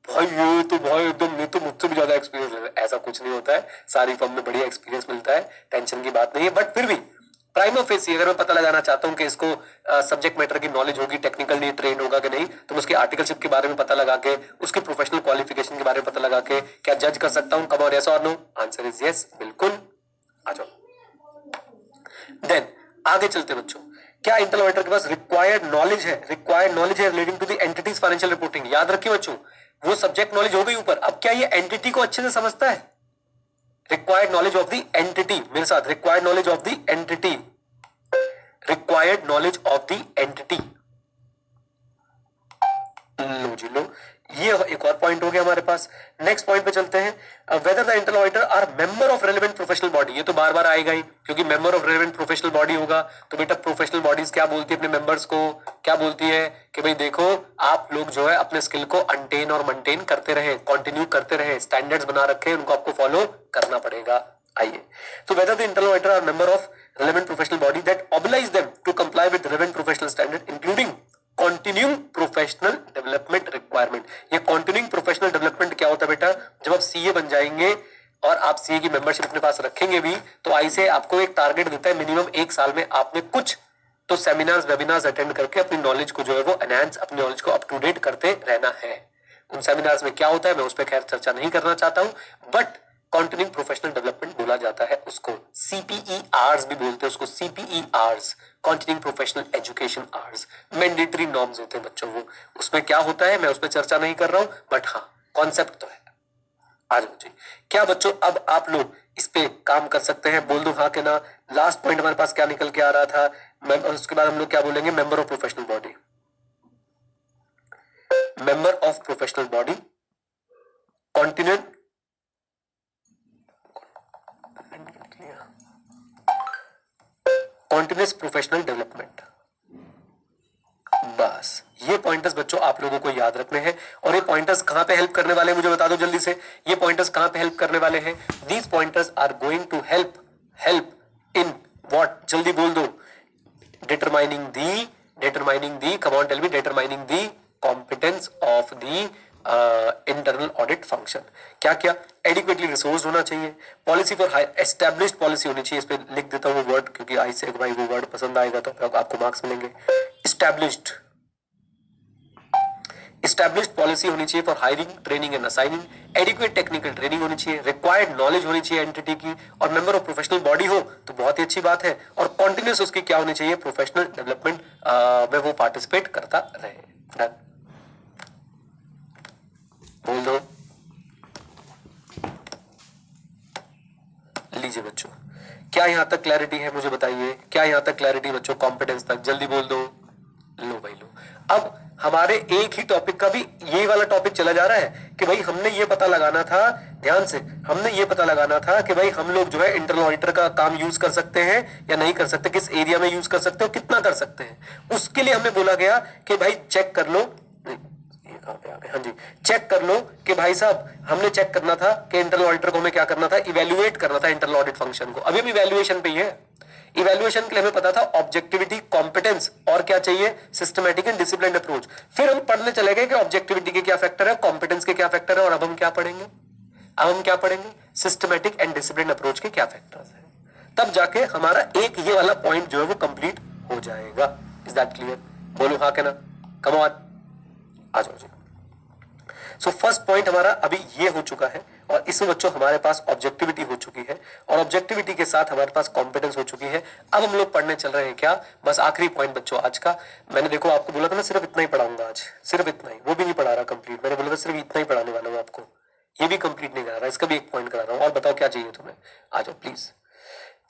भाई ये तो भाई एकदम, ये तो मुझसे भी ज्यादा एक्सपीरियंस है। ऐसा कुछ नहीं होता है, सारी फर्म में बढ़िया एक्सपीरियंस मिलता है, टेंशन की बात नहीं है। बट फिर भी प्राइमा फेसी अगर मैं पता लगाना चाहता हूँ कि इसको सब्जेक्ट मैटर की नॉलेज होगी, टेक्निकल ट्रेन होगा कि नहीं, तो मैं उसकी आर्टिकलशिप के बारे में पता लगा के, उसकी प्रोफेशनल क्वालिफिकेशन के बारे में पता लगा के क्या जज कर सकता हूँ, कम और यस और नो, आंसर इज यस, बिल्कुल। आ जाओ। देन आगे चलते बच्चों, क्या इंटरनल ऑडिटर के पास रिक्वायर्ड नॉलेज है, relating to the entity's financial reporting. याद रखिए बच्चों, वो सब्जेक्ट नॉलेज हो गई ऊपर, अब क्या ये एंटिटी को अच्छे से समझता है, required knowledge of the entity, मेरे साथ, required knowledge of the entity, required knowledge of the entity. लो जी लो, ये एक और पॉइंट हो गया हमारे पास। नेक्स्ट पॉइंट पे चलते हैं, whether the internal auditor are member of relevant professional body. ये तो बार बार आएगा ही, क्योंकि member of relevant professional body होगा तो बेटा प्रोफेशनल बॉडीज क्या बोलती है अपने मेंबर्स को, क्या बोलती है कि भाई देखो आप लोग जो है अपने स्किल को अनटेन और मेंटेन करते रहे, कंटिन्यू करते रहे, स्टैंडर्ड्स बना रखे उनको आपको फॉलो करना पड़ेगा। आइए, तो whether the internal auditor are member of relevant professional body that oblige them to comply with relevant professional standard including continuing professional development requirement. ये कॉन्टिन्यूइंग प्रोफेशनल डेवलपमेंट क्या होता है बेटा, जब आप सीए बन जाएंगे और आप सीए की मेंबरशिप अपने पास रखेंगे भी, तो आई से आपको एक टारगेट देता है, मिनिमम 1 साल में आपने कुछ तो सेमिनार्स वेबिनार्स अटेंड करके अपनी नॉलेज को जो है वो एनहांस, अपनी नॉलेज को अप टू डेट करते रहना है। उन सेमिनार्स में क्या होता है मैं उस पर खैर चर्चा नहीं करना चाहता हूं, बट कॉन्टिन्यूइंग प्रोफेशनल डेवलपमेंट बोला जाता है उसको, CPE-आर्स भी बोलते हैं उसको, CPE hours, continuing professional education hours, mandatory norms होते हैं बच्चों वो, उसमें क्या होता है मैं उस पर चर्चा नहीं कर रहा हूं, बट हाँ कॉन्सेप्ट तो है। आज मुझे क्या बच्चों, अब आप लोग इस पे काम कर सकते हैं, बोल दो हाँ के ना। लास्ट पॉइंट हमारे पास क्या निकल के आ रहा था, उसके बाद हम लोग क्या बोलेंगे, member of professional body, member of professional body, continuous professional development. बस ये पॉइंटर्स बच्चों आप लोगों को याद रखने हैं, और ये पॉइंटर्स कहां पे हेल्प करने वाले हैं मुझे बता दो जल्दी से, ये पॉइंटर्स कहां पे हेल्प करने वाले हैं, these pointers are going to help in what, जल्दी बोल दो, determining the come on tell me, determining the competence of the internal audit function. क्या क्या, एडिक्वेटली रिसोर्स होना चाहिए, policy for high established policy होनी चाहिए, इस पे लिख देता हूँ वर्ड क्योंकि आई से भाई वो वर्ड पसंद आएगा तो आपको मार्क्स मिलेंगे। एस्टैब्लिश्ड पॉलिसी होनी चाहिए for hiring, training and assigning, adequate technical training होनी चाहिए, रिक्वायर्ड नॉलेज होनी चाहिए एंटिटी की, और मेंबर ऑफ प्रोफेशनल बॉडी हो तो बहुत ही अच्छी बात है, और कॉन्टिन्यूस उसकी क्या होनी चाहिए, प्रोफेशनल डेवलपमेंट में वो पार्टिसिपेट करता रहे। बोल दो, लीजिए बच्चों, क्या यहां तक क्लैरिटी है मुझे बताइए, क्या यहां तक क्लैरिटी बच्चों, कॉम्पिटेंस तक, जल्दी बोल दो। लो भाई लो, अब हमारे एक ही टॉपिक का भी यही वाला टॉपिक चला जा रहा है कि भाई हमने ये पता लगाना था, ध्यान से, हमने ये पता लगाना था कि भाई हम लोग जो है इंटरनल ऑडिटर का काम यूज कर सकते हैं या नहीं कर सकते, किस एरिया में यूज कर सकते हो, कितना कर सकते हैं। उसके लिए हमें बोला गया कि भाई चेक कर लो, ये कहां पे आ गए, हाँ जी, चेक कर लो कि भाई साहब हमने चेक करना था कि इंटरनल ऑडिटर को हमें क्या करना था, इवेल्युएट करना था इंटरनल ऑडिट फंक्शन को। अभी हम इवेल्युएशन पे ही है, इवैल्यूएशन के लिए हमें पता था ऑब्जेक्टिविटी, कॉम्पिटेंस, और क्या चाहिए, सिस्टमैटिक एंड डिसिप्लिन्ड अप्रोच। फिर हम पढ़ने चले गए कि ऑब्जेक्टिविटी के क्या फैक्टर है, कॉम्पिटेंस के क्या फैक्टर है, और अब हम क्या पढ़ेंगे, अब हम क्या पढ़ेंगे, सिस्टमैटिक एंड डिसिप्लिन्ड अप्रोच के क्या फैक्टर्स हैं। तब जाके हमारा एक ये वाला पॉइंट जो है वो कंप्लीट हो जाएगा। इज दैट क्लियर, बोलो हाँ के ना, कम ऑन, आ जाओ जी। सो फर्स्ट पॉइंट हमारा अभी ये हो चुका है, और इसमें बच्चों हमारे पास ऑब्जेक्टिविटी हो चुकी है, और ऑब्जेक्टिविटी के साथ हमारे पास कॉम्पिटेंस हो चुकी है। अब हम लोग पढ़ने चल रहे हैं क्या, बस आखिरी पॉइंट बच्चों आज का। मैंने देखो आपको बोला था ना सिर्फ इतना ही पढ़ाऊंगा आज, सिर्फ इतना ही, वो भी नहीं पढ़ा रहा कंप्लीट, मैंने बोला था सिर्फ इतना ही पढ़ाने वाला हूँ आपको, ये भी कंप्लीट नहीं करा रहा, इसका भी एक पॉइंट करा रहा हूँ। और बताओ क्या चाहिए तुम्हें, आ जाओ प्लीज।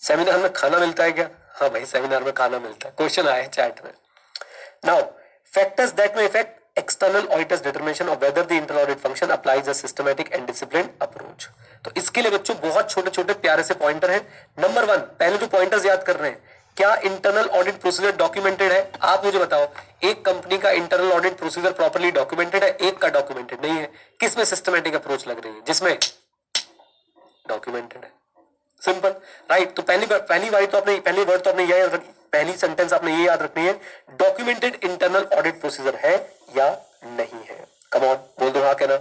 सेमिनार में खाना मिलता है क्या, हाँ भाई सेमिनार में खाना मिलता है, क्वेश्चन आए चैट में। नाउ फैक्टर्स दैट में effect external auditor's determination of whether the internal audit function applies a systematic and disciplined approach. तो इसके लिए बच्चों बहुत छोटे छोटे प्यारे से पॉइंटर हैं। नंबर 1, पहले जो पॉइंटर्स याद कर रहे हैं, क्या इंटरनल ऑडिट प्रोसीजर डॉक्यूमेंटेड है? आप मुझे बताओ, एक कंपनी का internal audit procedure properly documented है, एक का डॉक्यूमेंटेड नहीं है। किसमें सिस्टमैटिक अप्रोच लग रही है? जिसमें डॉक्यूमेंटेड है। Simple, right. तो पहली वर्ड तो आपने ये पहली सेंटेंस आपने ये याद रखनी है, डॉक्यूमेंटेड इंटरनल ऑडिट प्रोसीजर है या नहीं है। कम ऑन, बोल दो हाँ क्या ना,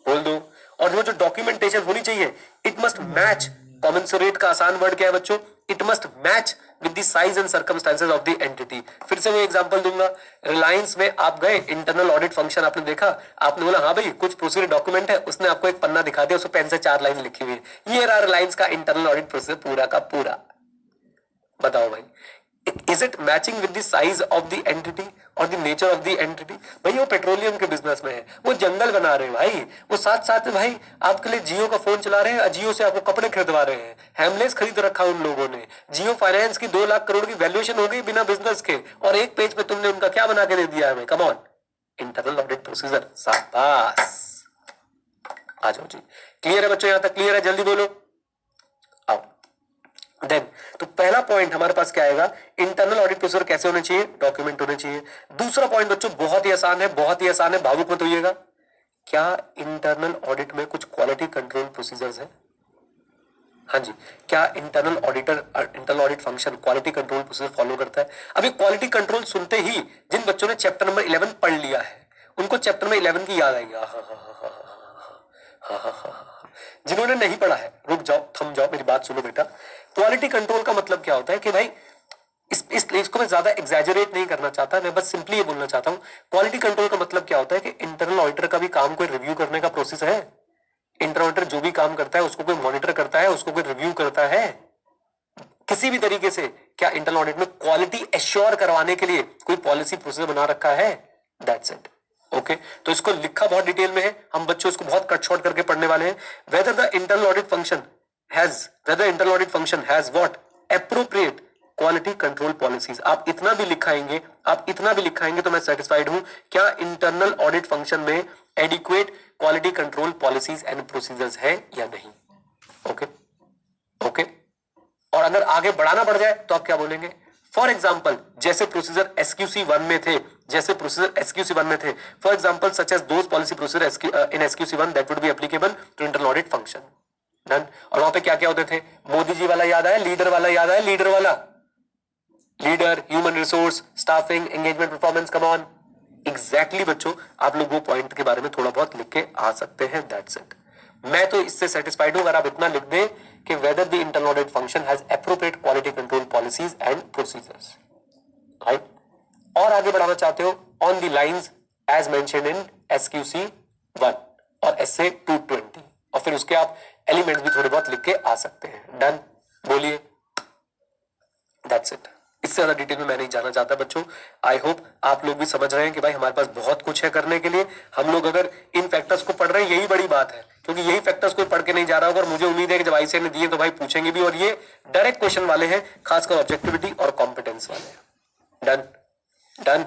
बोल दो। और वो जो डॉक्यूमेंटेशन होनी चाहिए, इट मस्ट मैच, कॉमेंसुरेट का आसान वर्ड क्या है बच्चों? It must match with the size and circumstances of the entity. फिर से मैं एग्जांपल दूंगा। रिलायंस में आप गए, इंटरनल ऑडिट फंक्शन आपने देखा, आपने बोला हाँ भाई कुछ प्रोसीजर डॉक्यूमेंट है, उसने आपको एक पन्ना दिखा दिया, उसमें पेन से 4 लाइन लिखी हुई है, ये रहा रिलायंस का इंटरनल ऑडिट प्रोसीजर पूरा का पूरा। बताओ भाई, is it matching with the size of the entity और the nature of the entity? भाई वो पेट्रोलियम के बिजनेस में है, वो जंगल बना रहे हैं भाई, वो साथ साथ में भाई आपके लिए जियो का फोन चला रहे हैं, जियो से आपको कपड़े खरीदवा रहे हैं, हेमलेस खरीद रखा उन लोगों ने। जियो फाइनेंस की 2 लाख करोड़ की वैल्यूएशन हो गई बिना बिजनेस के, और एक पेज पे तुमने उनका क्या बना के दे दिया हमें? Come on, internal audit procedure. शाबाश, आ जाओ जी। क्लियर है बच्चों? यहां तक क्लियर है? जल्दी बोलो। आओ देन, तो पहला पॉइंट हमारे पास क्या आएगा? इंटरनल ऑडिट प्रोसीजर कैसे होने चाहिए? डॉक्यूमेंट होने चाहिए। दूसरा पॉइंट बच्चों बहुत ही आसान है, बहुत ही आसान है, भावुक मत होइएगा। क्या इंटरनल ऑडिट में कुछ क्वालिटी कंट्रोल प्रोसीजर्स है? हाँ जी, क्या internal audit function quality control procedure follow करता है? अभी क्वालिटी कंट्रोल सुनते ही जिन बच्चों ने चैप्टर नंबर 11 पढ़ लिया है, उनको चैप्टर नंबर 11 की याद आएगी। जिन्होंने नहीं पढ़ा है, रुक जाओ, थम जाओ, मेरी बात सुनो बेटा। क्वालिटी कंट्रोल का मतलब क्या होता है कि भाई इसको मैं ज्यादा एग्जैजरेट नहीं करना चाहता, मैं बस सिंपली ये बोलना चाहता हूं, क्वालिटी कंट्रोल का मतलब क्या होता है कि इंटरनल ऑडिटर का भी काम कोई रिव्यू करने का प्रोसेस है। इंटरनल ऑडिटर जो भी काम करता है उसको कोई मॉनिटर करता है, उसको कोई रिव्यू करता है किसी भी तरीके से। क्या इंटरनल ऑडिट में क्वालिटी एश्योर करवाने के लिए कोई पॉलिसी प्रोसीजर बना रखा है? That's it. ओके, तो इसको लिखा बहुत डिटेल में है, हम बच्चों इसको बहुत कट शॉर्ट करके पढ़ने वाले हैं। whether the internal audit function has what appropriate quality control policies। आप इतना भी लिखाएंगे तो मैं सेटिस्फाइड हूं। क्या इंटरनल ऑडिट फंक्शन में adequate quality control policies and procedures है या नहीं? ओके। और अगर आगे बढ़ाना पड़ जाए तो आप क्या बोलेंगे? फॉर एग्जाम्पल, जैसे प्रोसीजर SQC 1 में थे, for example such as those policy procedure in SQC 1 that would be applicable to internal audit function. Done. और वहां पे क्या क्या होते थे? मोदी जी वाला याद आया, लीडर वाला याद आया, leader, human resource, staffing, engagement, performance. Come on, exactly बच्चों, आप लोग वो पॉइंट के बारे में थोड़ा बहुत लिख के आ सकते हैं। That's it. मैं तो इससे सेटिस्फाइड हूं अगर आप इतना लिख दें कि whether the internal audit function has appropriate quality control policies and procedures, right? और आगे बढ़ाना चाहते हो on the lines as mentioned in SQC 1 और SA 220, और फिर उसके आप एलिमेंट्स भी थोड़े बहुत लिख के आ सकते हैं। डन, बोलिए। That's it. इससे ज्यादा डिटेल में मैं नहीं जाना चाहता बच्चों। आई होप आप लोग भी समझ रहे हैं कि भाई हमारे पास बहुत कुछ है करने के लिए। हम लोग अगर इन फैक्टर्स को पढ़ रहे हैं, यही बड़ी बात है, क्योंकि यही फैक्टर्स कोई पढ़ के नहीं जा रहा होगा, और मुझे उम्मीद है कि जब आईसीए ने दिए तो भाई पूछेंगे भी, और ये डायरेक्ट क्वेश्चन वाले हैं, खासकर ऑब्जेक्टिविटी और कॉम्पिटेंस वाले। डन।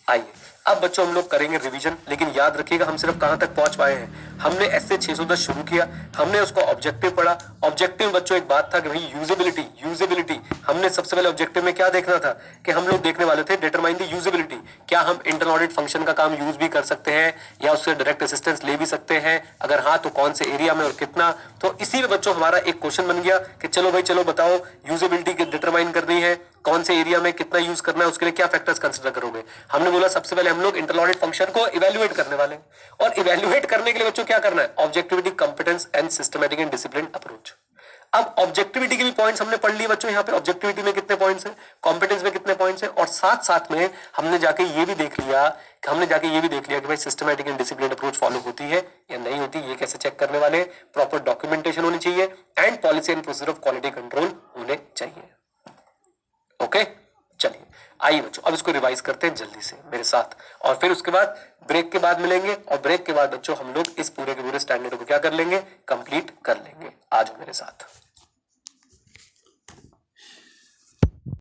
आइए अब बच्चों हम लोग करेंगे रिवीजन, लेकिन याद रखिएगा हम सिर्फ कहां तक पहुंच पाए हैं। हमने एसए 610 शुरू किया, हमने उसको ऑब्जेक्टिव पढ़ा। ऑब्जेक्टिव बच्चों एक बात था कि भाई यूजेबिलिटी, हमने सबसे पहले ऑब्जेक्टिव में क्या देखना था कि हम लोग देखने वाले थे डिटरमाइन द यूजेबिलिटी। क्या हम इंटरनल ऑडिट फंक्शन का काम यूज भी कर सकते हैं या उससे डायरेक्ट असिस्टेंस ले भी सकते हैं, अगर हाँ तो कौन से एरिया में और कितना। तो इसी में बच्चों हमारा एक क्वेश्चन बन गया कि चलो भाई चलो बताओ, यूजेबिलिटी डिटरमाइन करनी है, कौन से एरिया में कितना यूज करना है, उसके लिए क्या फैक्टर्स कंसीडर करोगे। हमने बोला सबसे पहले हम लोग इंटरनल ऑडिट फंक्शन को इवैल्यूएट करने वाले हैं, और इवैल्यूएट करने के लिए बच्चों क्या करना है? Objectivity, competence and systematic and discipline approach. अब ऑब्जेक्टिविटी के भी पॉइंट्स हमने पढ़ लिए बच्चों। यहाँ पे ऑब्जेक्टिविटी में कितने पॉइंट्स हैं, कॉम्पिटेंस में कितने पॉइंट्स हैं, और साथ साथ में हमने जाके ये भी देख लिया कि भाई systematic and discipline approach follow होती है या नहीं होती, ये कैसे चेक करने वाले। प्रॉपर डॉक्यूमेंटेशन होनी चाहिए and policy and procedure of quality control होने चाहिए। ओके, चलिए आइए बच्चों अब इसको रिवाइज करते हैं जल्दी से मेरे साथ, और फिर उसके बाद ब्रेक के बाद मिलेंगे, और ब्रेक के बाद बच्चों हम लोग इस पूरे के पूरे स्टैंडर्ड को क्या कर लेंगे? कंप्लीट कर लेंगे। आ जाओ मेरे साथ।